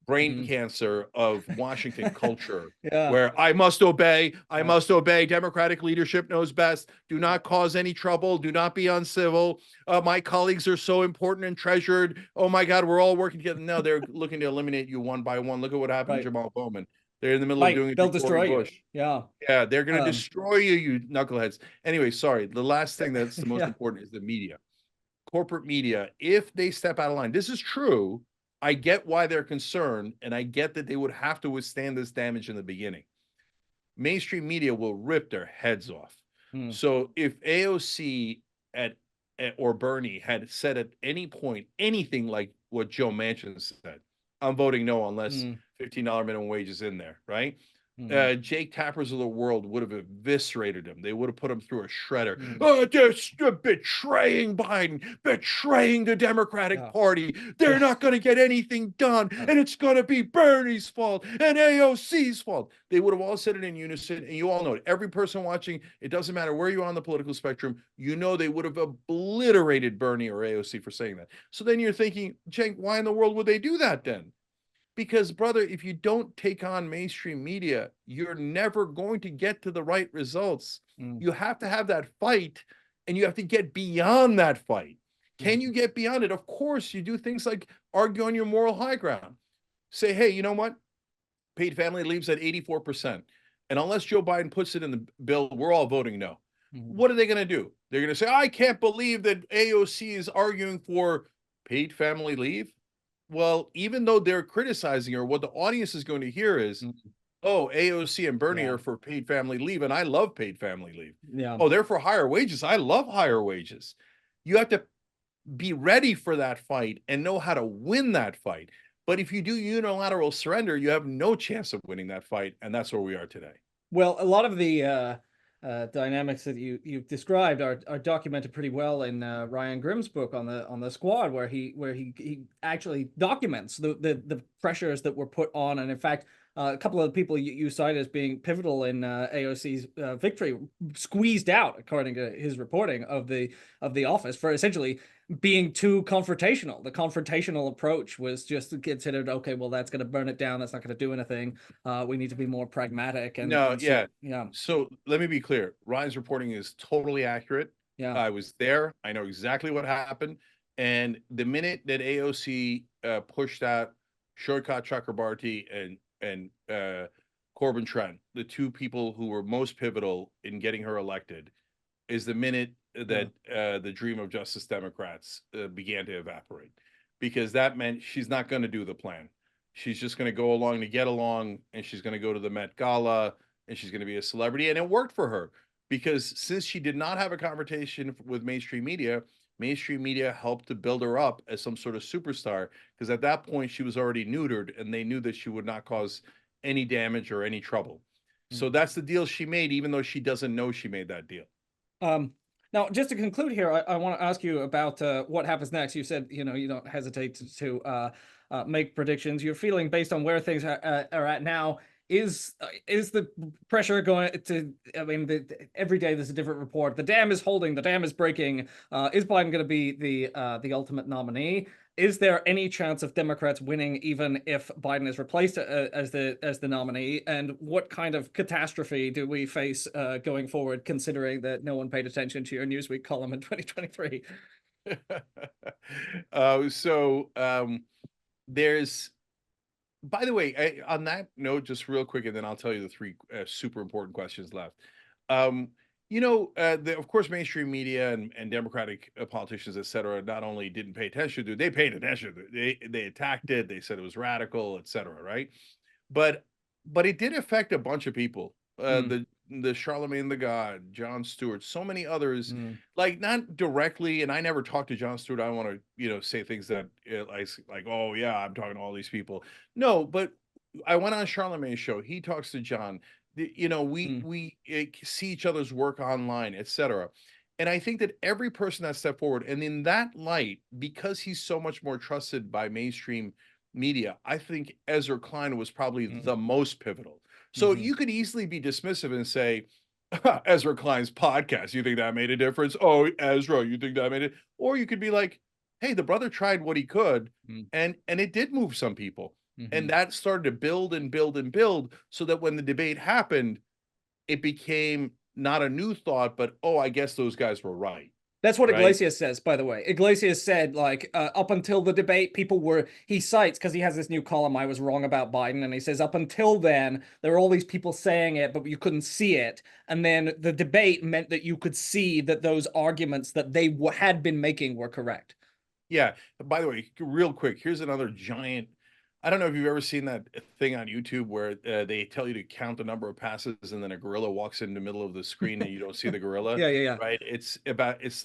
brain cancer of Washington culture, Yeah. where I must obey, I must obey. Democratic leadership knows best. Do not cause any trouble. Do not be uncivil. My colleagues are so important and treasured. Oh my God, we're all working together. No, they're looking to eliminate you one by one. Look at what happened to Jamal Bowman. They're in the middle of doing it They'll to destroy Cori Bush. you. Yeah. Yeah, they're going to destroy you, you knuckleheads. Anyway, sorry. The last thing that's the most important is the media. Corporate media, if they step out of line, this is true. I get why they're concerned, and I get that they would have to withstand this damage in the beginning. Mainstream media will rip their heads off. So if AOC or Bernie had said at any point anything like what Joe Manchin said, I'm voting no unless $15 minimum wage is in there, right? Jake Tappers of the world would have eviscerated him. They would have put him through a shredder. Oh, just betraying Biden, betraying the Democratic Party. They're not going to get anything done, and it's going to be Bernie's fault and AOC's fault. They would have all said it in unison, and you all know it. Every person watching, it doesn't matter where you are on the political spectrum, you know they would have obliterated Bernie or AOC for saying that. So then you're thinking, Cenk, why in the world would they do that then? Because, brother, if you don't take on mainstream media, you're never going to get to the right results. You have to have that fight, and you have to get beyond that fight. Can you get beyond it? Of course, you do things like argue on your moral high ground. Say, hey, you know what? Paid family leave's at 84%. And unless Joe Biden puts it in the bill, we're all voting no. What are they going to do? They're going to say, I can't believe that AOC is arguing for paid family leave. Well, even though they're criticizing her, what the audience is going to hear is, oh, AOC and Bernie are for paid family leave, and I love paid family leave. Yeah. Oh, they're for higher wages. I love higher wages. You have to be ready for that fight and know how to win that fight. But if you do unilateral surrender, you have no chance of winning that fight, and that's where we are today. Well, a lot of the dynamics that you've described are documented pretty well in Ryan Grimm's book on the Squad, where he actually documents the pressures that were put on, and in fact, a couple of the people you cite as being pivotal in AOC's victory squeezed out, according to his reporting of the office, for essentially being too confrontational. The confrontational approach was just considered, okay, well, that's going to burn it down. That's not going to do anything. We need to be more pragmatic. So let me be clear. Ryan's reporting is totally accurate. Yeah. I was there. I know exactly what happened. And the minute that AOC pushed out Shortcut Chakrabarti and Corbin Trent, the two people who were most pivotal in getting her elected, is the minute that the dream of Justice Democrats began to evaporate, because that meant she's not going to do the plan. She's just going to go along to get along, and she's going to go to the Met Gala, and she's going to be a celebrity. And it worked for her, because since she did not have a confrontation with mainstream media helped to build her up as some sort of superstar, because at that point she was already neutered, and they knew that she would not cause any damage or any trouble. So that's the deal she made, even though she doesn't know she made that deal. Now, just to conclude here, I want to ask you about what happens next. You said, you don't hesitate to make predictions. You're feeling, based on where things are at now, is the pressure going to, every day there's a different report. The dam is holding, the dam is breaking. Is Biden going to be the ultimate nominee? Is there any chance of Democrats winning even if Biden is replaced as the nominee? And what kind of catastrophe do we face going forward, considering that no one paid attention to your Newsweek column in 2023? There's, by the way, on that note, just real quick, and then I'll tell you the three super important questions left. Of course, mainstream media and Democratic politicians, et cetera, not only didn't pay attention to it, they paid attention to it. They attacked it. They said it was radical, et cetera, right? But it did affect a bunch of people. The Charlemagne the God, Jon Stewart, so many others, like not directly. And I never talked to Jon Stewart. I don't want to, say things that like, oh yeah, I'm talking to all these people. No, but I went on Charlemagne's show. He talks to John. We see each other's work online, etc. And I think that every person that stepped forward, and in that light, because he's so much more trusted by mainstream media, I think Ezra Klein was probably the most pivotal. So you could easily be dismissive and say, Ezra Klein's podcast, you think that made a difference? Oh, Ezra, you think that made it? Or you could be like, hey, the brother tried what he could, and it did move some people. And that started to build and build and build, so that when the debate happened, it became not a new thought, but, oh, I guess those guys were right. That's what Right? Iglesias says, by the way. Iglesias said, like, up until the debate, he cites, because he has this new column, I was wrong about Biden, and he says, up until then, there were all these people saying it, but you couldn't see it. And then the debate meant that you could see that those arguments that they had been making were correct. Yeah. By the way, real quick, here's another giant. I don't know if you've ever seen that thing on YouTube where they tell you to count the number of passes, and then a gorilla walks in the middle of the screen and you don't see the gorilla. Yeah. Right. It's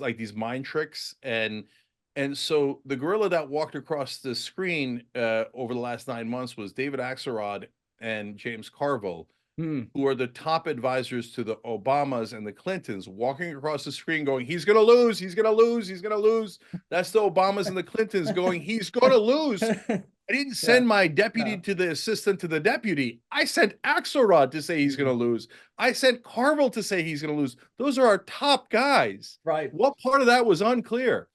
like these mind tricks. And so the gorilla that walked across the screen over the last 9 months was David Axelrod and James Carville, who are the top advisors to the Obamas and the Clintons, walking across the screen going, he's going to lose, he's going to lose, he's going to lose. That's the Obamas and the Clintons going, he's going to lose. I didn't send my deputy to the assistant to the deputy. I sent Axelrod to say he's going to lose. I sent Carville to say he's going to lose. Those are our top guys. Right. What part of that was unclear?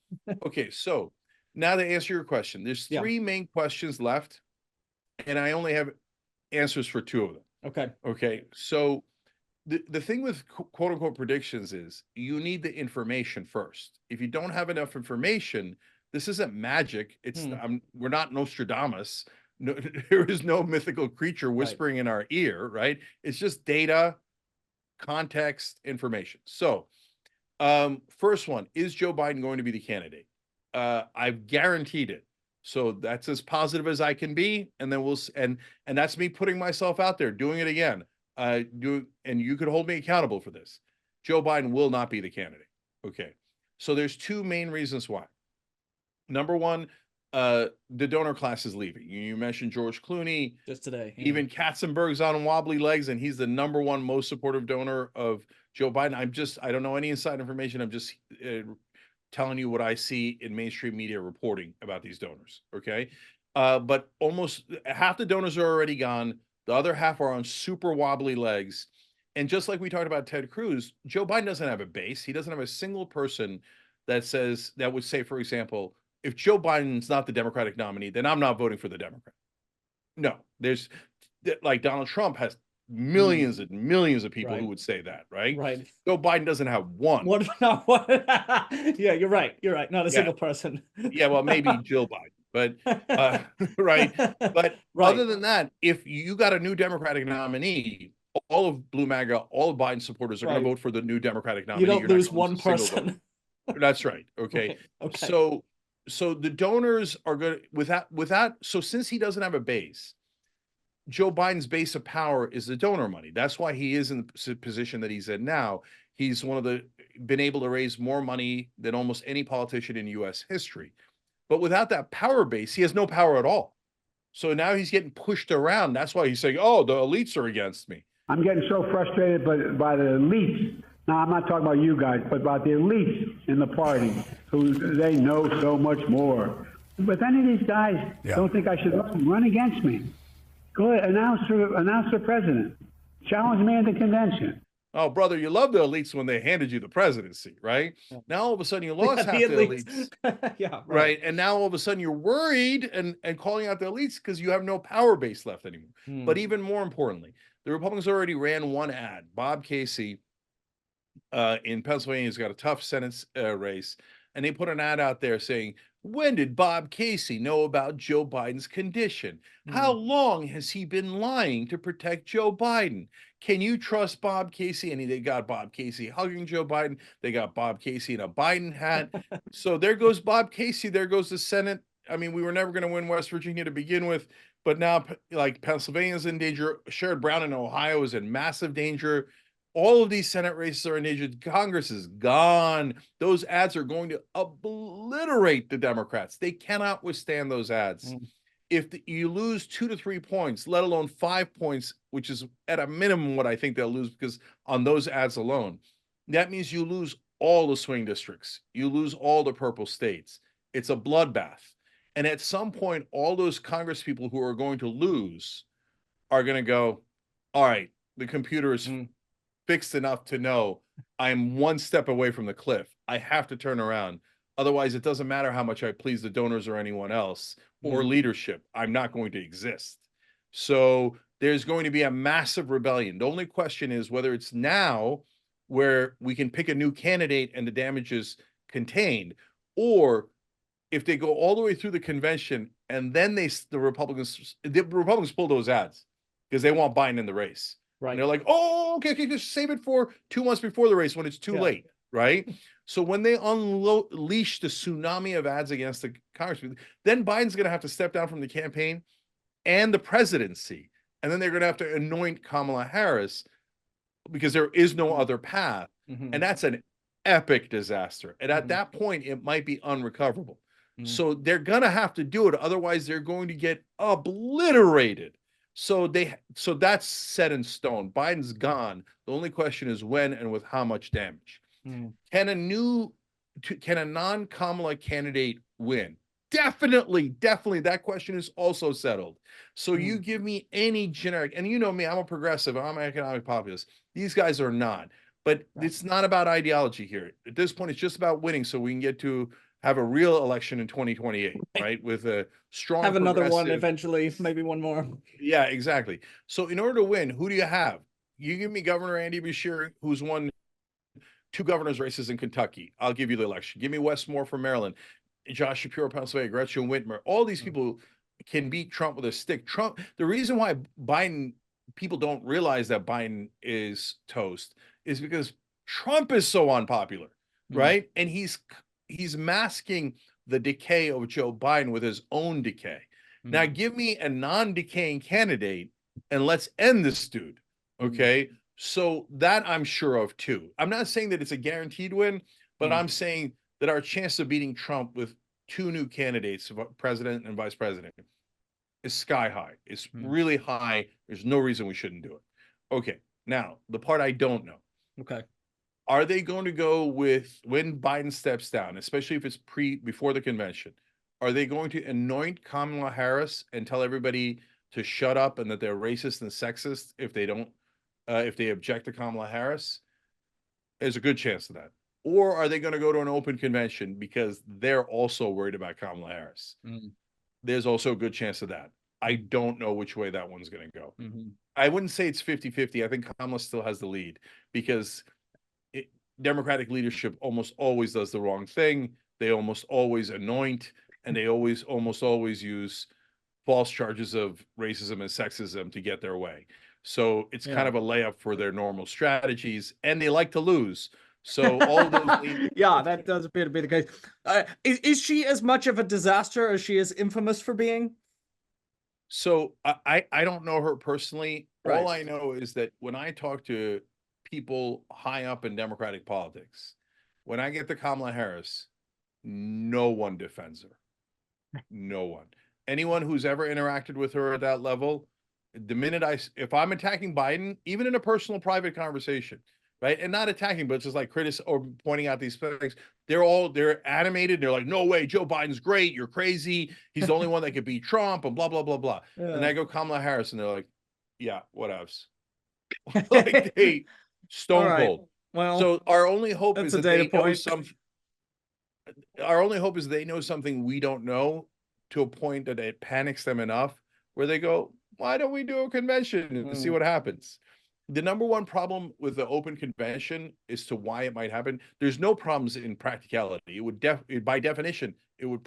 Okay, so now to answer your question, there's three main questions left, and I only have answers for two of them. Okay. So the thing with quote unquote predictions is you need the information first. If you don't have enough information, this isn't magic. It's we're not Nostradamus. No, there is no mythical creature whispering in our ear, right? It's just data, context, information. So first one, is Joe Biden going to be the candidate? I've guaranteed it. So that's as positive as I can be, and then and that's me putting myself out there, doing it again. And you could hold me accountable for this. Joe Biden will not be the candidate. Okay. So there's two main reasons why. Number one, the donor class is leaving. You mentioned George Clooney just today. Even Katzenberg's on wobbly legs, and he's the number one most supportive donor of Joe Biden. I don't know any inside information. I'm just telling you what I see in mainstream media reporting about these donors. Okay. But almost half the donors are already gone. The other half are on super wobbly legs. And just like we talked about Ted Cruz, Joe Biden doesn't have a base. He doesn't have a single person that would say, for example, if Joe Biden's not the Democratic nominee, then I'm not voting for the Democrat. No, there's like Donald Trump has millions and millions of people who would say that, right? Right. Joe Biden doesn't have one. Yeah, you're right. You're right. Not a single person. Yeah, well, maybe Jill Biden, but right. But other than that, if you got a new Democratic nominee, all of Blue MAGA, all of Biden supporters are going to vote for the new Democratic nominee. You don't lose one person. That's right. Okay. So the donors are going to, without, so since he doesn't have a base, Joe Biden's base of power is the donor money. That's why he is in the position that he's in now. He's been able to raise more money than almost any politician in U.S. history. But without that power base, he has no power at all. So now he's getting pushed around. That's why he's saying, oh, the elites are against me. I'm getting so frustrated by the elites. Now, I'm not talking about you guys, but about the elites in the party who they know so much more. But any of these guys don't think I should run against me. Go ahead, announce for president. Challenge me at the convention. Oh, brother, you love the elites when they handed you the presidency, right? Now all of a sudden you lost half the elites. Yeah, right. And now all of a sudden you're worried and calling out the elites because you have no power base left anymore. But even more importantly, the Republicans already ran one ad. Bob Casey in Pennsylvania has got a tough Senate race, and they put an ad out there saying, when did Bob Casey know about Joe Biden's condition? How long has he been lying to protect Joe Biden? Can you trust Bob Casey? And they got Bob Casey hugging Joe Biden. They got Bob Casey in a Biden hat. So there goes Bob Casey. There goes the Senate. I mean, we were never going to win West Virginia to begin with, but now like Pennsylvania's in danger. Sherrod Brown in Ohio is in massive danger. All of these Senate races are in danger. Congress is gone. Those ads are going to obliterate the Democrats. They cannot withstand those ads. If you lose 2 to 3 points, let alone 5 points, which is at a minimum what I think they'll lose because on those ads alone, that means you lose all the swing districts. You lose all the purple states. It's a bloodbath. And at some point, all those Congress people who are going to lose are going to go, all right, the computer is fixed enough to know I'm one step away from the cliff. I have to turn around. Otherwise, it doesn't matter how much I please the donors or anyone else or leadership. I'm not going to exist. So there's going to be a massive rebellion. The only question is whether it's now where we can pick a new candidate and the damage is contained, or if they go all the way through the convention and then the Republicans pull those ads because they want Biden in the race. Right. And they're like, oh, okay, just save it for 2 months before the race when it's too late, right? So when they unleash the tsunami of ads against the congressman, then Biden's going to have to step down from the campaign and the presidency. And then they're going to have to anoint Kamala Harris because there is no other path. And that's an epic disaster. And at that point, it might be unrecoverable. So they're going to have to do it. Otherwise, they're going to get obliterated. So that's set in stone. Biden's gone. The only question is when and with how much damage. Can a non-Kamala candidate win? Definitely. That question is also settled. So you give me any generic, and you know me, I'm a progressive, I'm an economic populist. These guys are not. But it's not about ideology here. At this point, it's just about winning so we can get to have a real election in 2028, right? With a strong have another one eventually, maybe one more. Yeah, exactly. So in order to win, who do you have? You give me Governor Andy Beshear, who's won 2 governor's races in Kentucky. I'll give you the election. Give me Wes Moore from Maryland, Josh Shapiro, Pennsylvania, Gretchen Whitmer. All these people can beat Trump with a stick. Trump, the reason why people don't realize that Biden is toast is because Trump is so unpopular, right? And he's masking the decay of Joe Biden with his own decay. Now give me a non-decaying candidate and let's end this dude, okay? So that I'm sure of too. I'm not saying that it's a guaranteed win, but I'm saying that our chance of beating Trump with 2 new candidates, president and vice president, is sky high. It's really high. There's no reason we shouldn't do it. Okay, now the part I don't know. Okay. Are they going to go with when Biden steps down, especially if it's before the convention? Are they going to anoint Kamala Harris and tell everybody to shut up and that they're racist and sexist if they don't, if they object to Kamala Harris? There's a good chance of that. Or are they going to go to an open convention because they're also worried about Kamala Harris? There's also a good chance of that. I don't know which way that one's going to go. I wouldn't say it's 50-50. I think Kamala still has the lead because Democratic leadership almost always does the wrong thing. They almost always anoint, and they almost always use false charges of racism and sexism to get their way. So it's kind of a layup for their normal strategies, and they like to lose. So all those yeah, that does appear to be the case. Is she as much of a disaster as she is infamous for being? So I don't know her personally. Right. All I know is that when I talk to people high up in Democratic politics, when I get to Kamala Harris, no one defends her. No one. Anyone who's ever interacted with her at that level, the minute if I'm attacking Biden, even in a personal private conversation, right, and not attacking, but just like or pointing out these things, they're animated. They're like, no way, Joe Biden's great. You're crazy. He's the only one that could beat Trump and blah, blah, blah, blah. And I go Kamala Harris and they're like, yeah, whatevs. Like they stone cold. Well, so our only hope is that they know something. Our only hope is they know something we don't know to a point that it panics them enough where they go, why don't we do a convention and see what happens? The number one problem with the open convention is to why it might happen. There's no problems in practicality. It would by definition, it would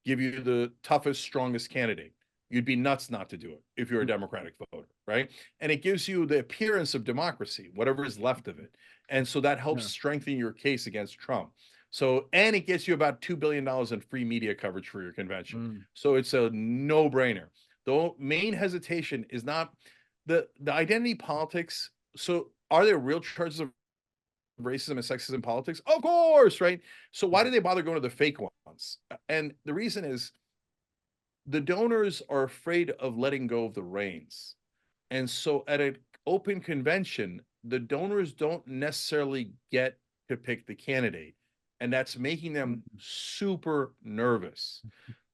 give you the toughest, strongest candidate. You'd be nuts not to do it if you're a Democratic voter, right? And it gives you the appearance of democracy, whatever is left of it. And so that helps strengthen your case against Trump. So, and it gets you about $2 billion in free media coverage for your convention. So it's a no-brainer. The main hesitation is not the identity politics. So are there real charges of racism and sexism in politics? Of course, right? So why do they bother going to the fake ones? And the reason is the donors are afraid of letting go of the reins. And so at an open convention, the donors don't necessarily get to pick the candidate. And that's making them super nervous.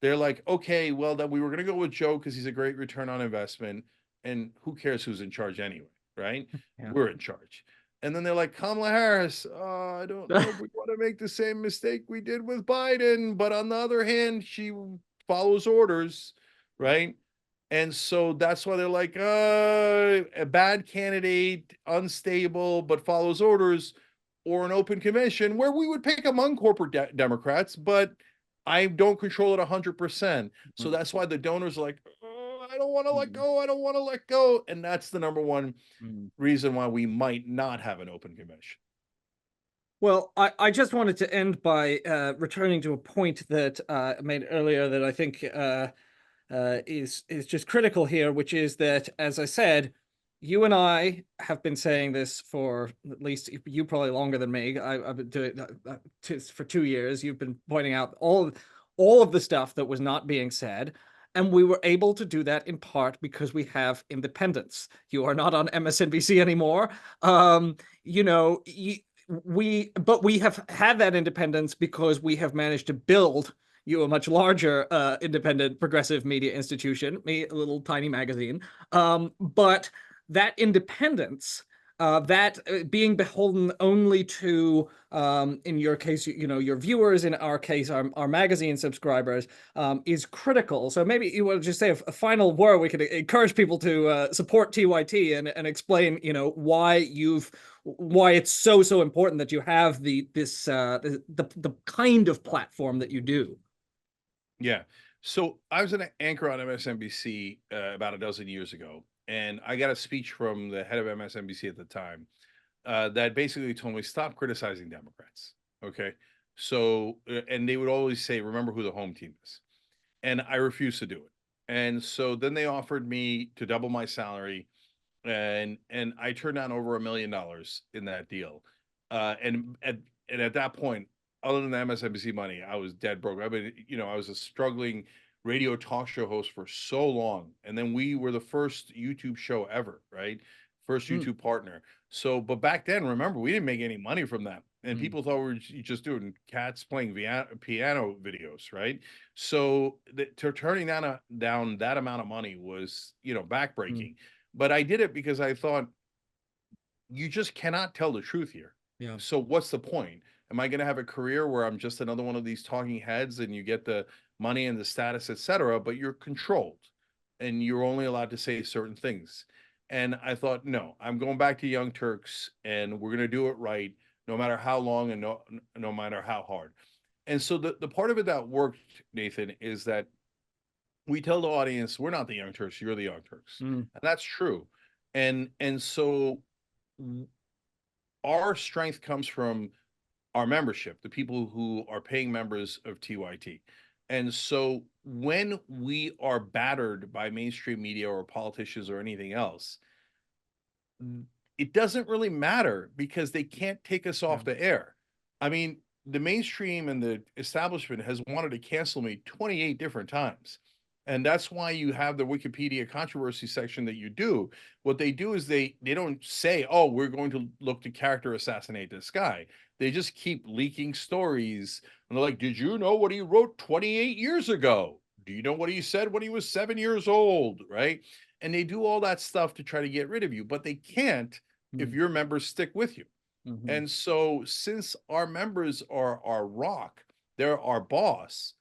They're like, okay, well, then we were going to go with Joe because he's a great return on investment. And who cares who's in charge anyway, right? We're in charge. And then they're like, Kamala Harris, I don't know if we want to make the same mistake we did with Biden, but on the other hand, she follows orders, right? And so that's why they're like, a bad candidate, unstable, but follows orders, or an open commission, where we would pick among corporate Democrats, but I don't control it 100%. So that's why the donors are like, oh, I don't want to let go. I don't want to let go. And that's the number one reason why we might not have an open commission. Well, I just wanted to end by returning to a point that I made earlier that I think is just critical here, which is that, as I said, you and I have been saying this for at least you probably longer than me. I've been doing it for 2 years. You've been pointing out all of the stuff that was not being said. And we were able to do that in part because we have independence. You are not on MSNBC anymore. You know, but we have had that independence because we have managed to build you a much larger independent progressive media institution, me a little tiny magazine. But that independence, that being beholden only to, in your case, your viewers, in our case, our magazine subscribers, is critical. So maybe you want to just say a final word. We could encourage people to support TYT and explain, why it's so important that you have the kind of platform that you do. Yeah. So I was an anchor on MSNBC about a dozen years ago, and I got a speech from the head of MSNBC at the time that basically told me, stop criticizing Democrats. Okay. So, and they would always say, remember who the home team is. And I refused to do it. And so then they offered me to double my salary, and I turned down over $1 million in that deal. And at that point, other than the MSNBC money, I was dead broke. I mean, I was a struggling radio talk show host for so long, and then we were the first YouTube show ever, right? First YouTube partner. So, but back then, remember, we didn't make any money from that, and people thought we were just doing cats playing piano videos, right? So, turning down that amount of money was, backbreaking. But I did it because I thought, you just cannot tell the truth here. Yeah. So what's the point? Am I going to have a career where I'm just another one of these talking heads and you get the money and the status, etc., but you're controlled and you're only allowed to say certain things? And I thought, no, I'm going back to Young Turks, and we're going to do it right, no matter how long and no matter how hard. And so the part of it that worked, Nathan, is that we tell the audience, we're not the Young Turks, you're the Young Turks. And that's true. And so our strength comes from our membership, the people who are paying members of TYT. And so when we are battered by mainstream media or politicians or anything else, it doesn't really matter because they can't take us off the air. I mean, the mainstream and the establishment has wanted to cancel me 28 different times. And that's why you have the Wikipedia controversy section that you do. What they do is they don't say, oh, we're going to look to character assassinate this guy. They just keep leaking stories. And they're like, did you know what he wrote 28 years ago? Do you know what he said when he was 7 years old? Right? And they do all that stuff to try to get rid of you, but they can't if your members stick with you. And so since our members are our rock, they're our boss,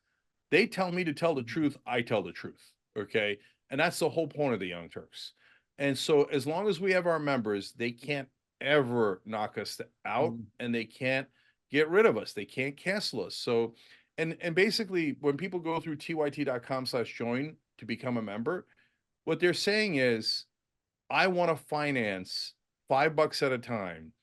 they tell me to tell the truth, I tell the truth, okay? And that's the whole point of the Young Turks. And so as long as we have our members, they can't ever knock us out, and they can't get rid of us. They can't cancel us. So, and basically, when people go through tyt.com/join to become a member, what they're saying is, I want to finance $5 at a time,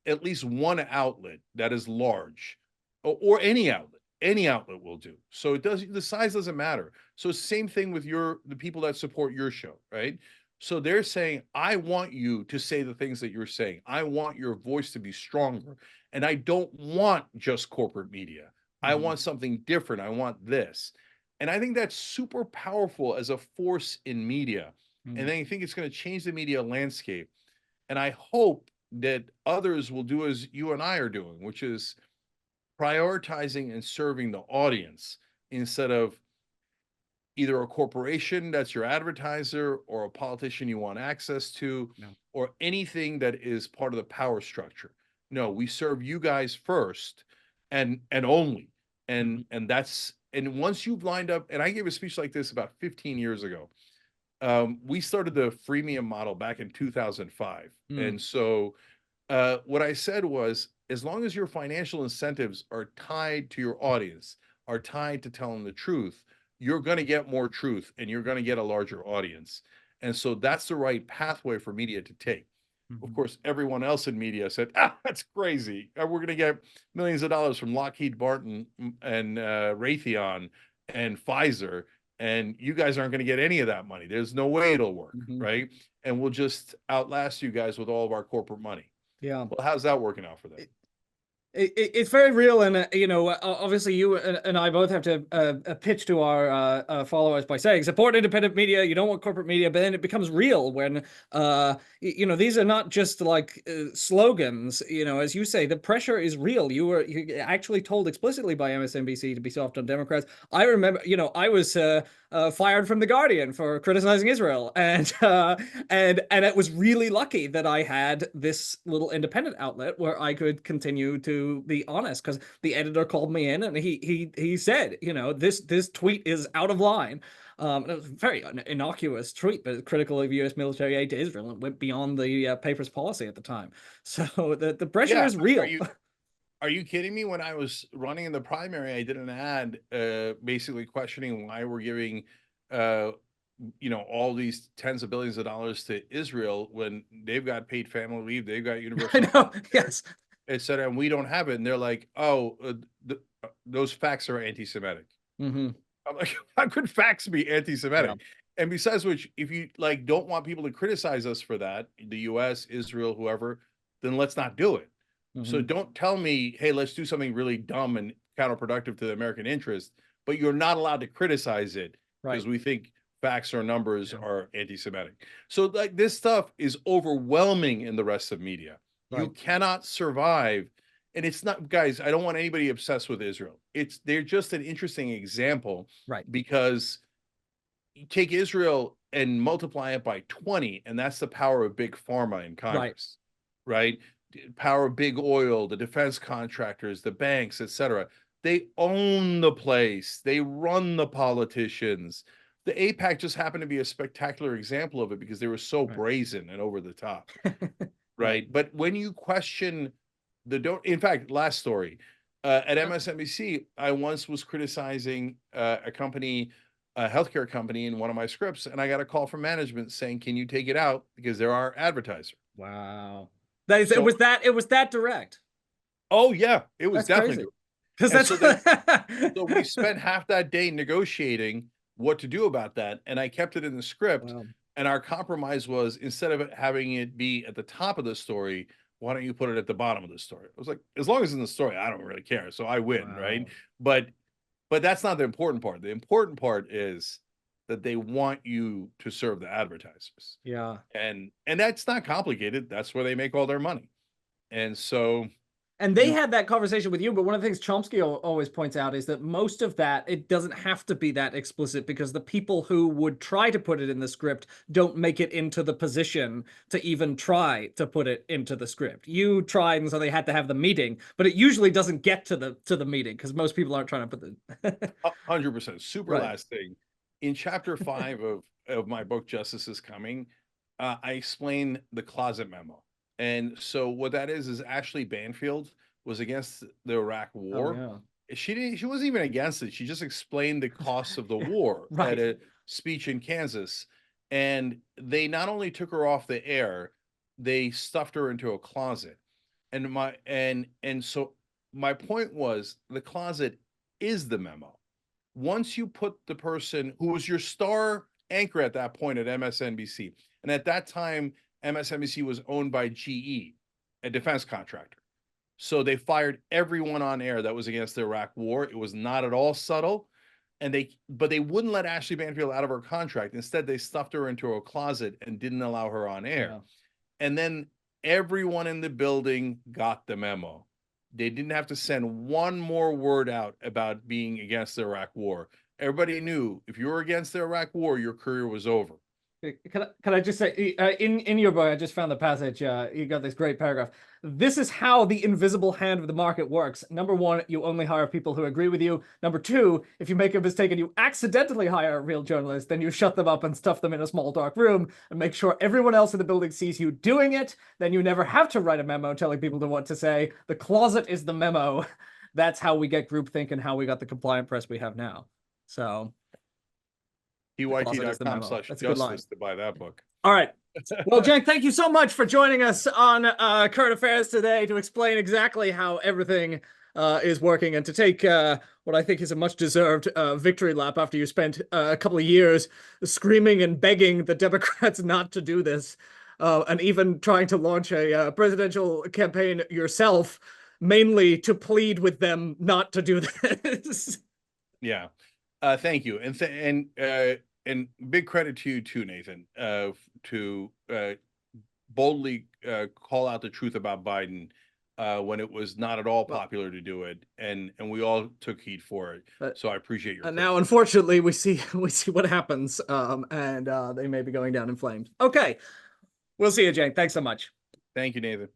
at least one outlet that is large, or any outlet. Any outlet will do. So the size doesn't matter. So same thing with the people that support your show, right? So they're saying, I want you to say the things that you're saying. I want your voice to be stronger. And I don't want just corporate media. I want something different. I want this. And I think that's super powerful as a force in media. And I think it's going to change the media landscape. And I hope that others will do as you and I are doing, which is prioritizing and serving the audience instead of, either a corporation that's your advertiser or a politician you want access to, or anything that is part of the power structure. No, we serve you guys first and only. And that's, and once you've lined up, and I gave a speech like this about 15 years ago. We started the freemium model back in 2005. And so what I said was, as long as your financial incentives are tied to your audience, are tied to telling the truth, you're going to get more truth and you're going to get a larger audience. And so that's the right pathway for media to take. Of course, everyone else in media said, that's crazy. We're going to get millions of dollars from Lockheed Martin and Raytheon and Pfizer, and you guys aren't going to get any of that money. There's no way it'll work, right? And we'll just outlast you guys with all of our corporate money. Yeah. Well, how's that working out for them? It's very real, and obviously you and I both have to pitch to our followers by saying support independent media. You don't want corporate media, but then it becomes real when these are not just like slogans. As you say, the pressure is real. You actually told explicitly by MSNBC to be soft on Democrats. I remember, I was fired from The Guardian for criticizing Israel, and it was really lucky that I had this little independent outlet where I could continue to be honest, because the editor called me in and he said, this tweet is out of line. It was a very innocuous tweet, but critical of U.S. military aid to Israel, and went beyond the paper's policy at the time. So the pressure is real. Are you kidding me? When I was running in the primary, I did an ad basically questioning why we're giving all these tens of billions of dollars to Israel when they've got paid family leave, they've got universal. I know, yes. Etc. And we don't have it. And they're like, those facts are anti-Semitic. I'm like, how could facts be anti-Semitic? Yeah. And besides which, if you don't want people to criticize us for that, the US, Israel, whoever, then let's not do it. So don't tell me, hey, let's do something really dumb and counterproductive to the American interest, but you're not allowed to criticize it because we think facts or numbers are anti-Semitic. So this stuff is overwhelming in the rest of media. You cannot survive. And it's not, guys, I don't want anybody obsessed with Israel. They're just an interesting example, because you take Israel and multiply it by 20, and that's the power of big pharma in Congress, right? Power of big oil, the defense contractors, the banks, etc. They own the place. They run the politicians. The AIPAC just happened to be a spectacular example of it because they were so brazen and over the top. Right. But when you question in fact, last story, at MSNBC, I once was criticizing a company, a healthcare company, in one of my scripts, and I got a call from management saying, can you take it out because they're our advertiser? Wow. It was that direct. Oh yeah, it was definitely because so we spent half that day negotiating what to do about that, and I kept it in the script. Wow. And our compromise was, instead of having it be at the top of the story, why don't you put it at the bottom of the story? I was like, as long as it's in the story, I don't really care. So I win, right? But that's not the important part. The important part is that they want you to serve the advertisers. Yeah. And that's not complicated. That's where they make all their money. And so... And they had that conversation with you, but one of the things Chomsky always points out is that most of that, it doesn't have to be that explicit, because the people who would try to put it in the script don't make it into the position to even try to put it into the script. You tried, and so they had to have the meeting, but it usually doesn't get to the meeting because most people aren't trying to put the... 100%. Super last thing. In chapter 5 of my book, Justice is Coming, I explain the closet memo. And so what that is Ashley Banfield was against the Iraq War. Oh, yeah. She wasn't even against it. She just explained the costs of the war at a speech in Kansas. And they not only took her off the air, they stuffed her into a closet. And so my point was, the closet is the memo. Once you put the person who was your star anchor at that point at MSNBC, and at that time, MSNBC was owned by GE, a defense contractor. So they fired everyone on air that was against the Iraq War. It was not at all subtle. But they wouldn't let Ashley Banfield out of her contract. Instead, they stuffed her into a closet and didn't allow her on air. Yeah. And then everyone in the building got the memo. They didn't have to send one more word out about being against the Iraq War. everybody knew if you were against the Iraq War, your career was over. Can I just say, in your book, I just found the passage. You got this great paragraph. This is how the invisible hand of the market works. Number one, you only hire people who agree with you. Number two, if you make a mistake and you accidentally hire a real journalist, then you shut them up and stuff them in a small dark room and make sure everyone else in the building sees you doing it. Then you never have to write a memo telling people what to say. The closet is the memo. That's how we get groupthink and how we got the compliant press we have now. So... pyt.com/justice to buy that book. All right. Well, Cenk, thank you so much for joining us on Current Affairs today to explain exactly how everything is working and to take what I think is a much-deserved victory lap after you spent a couple of years screaming and begging the Democrats not to do this, and even trying to launch a presidential campaign yourself, mainly to plead with them not to do this. Yeah. Thank you. And big credit to you too, Nathan, to boldly call out the truth about Biden when it was not at all popular to do it, and we all took heed for it. So I appreciate your. And now, unfortunately, we see what happens, and they may be going down in flames. Okay, we'll see you, Cenk. Thanks so much. Thank you, Nathan.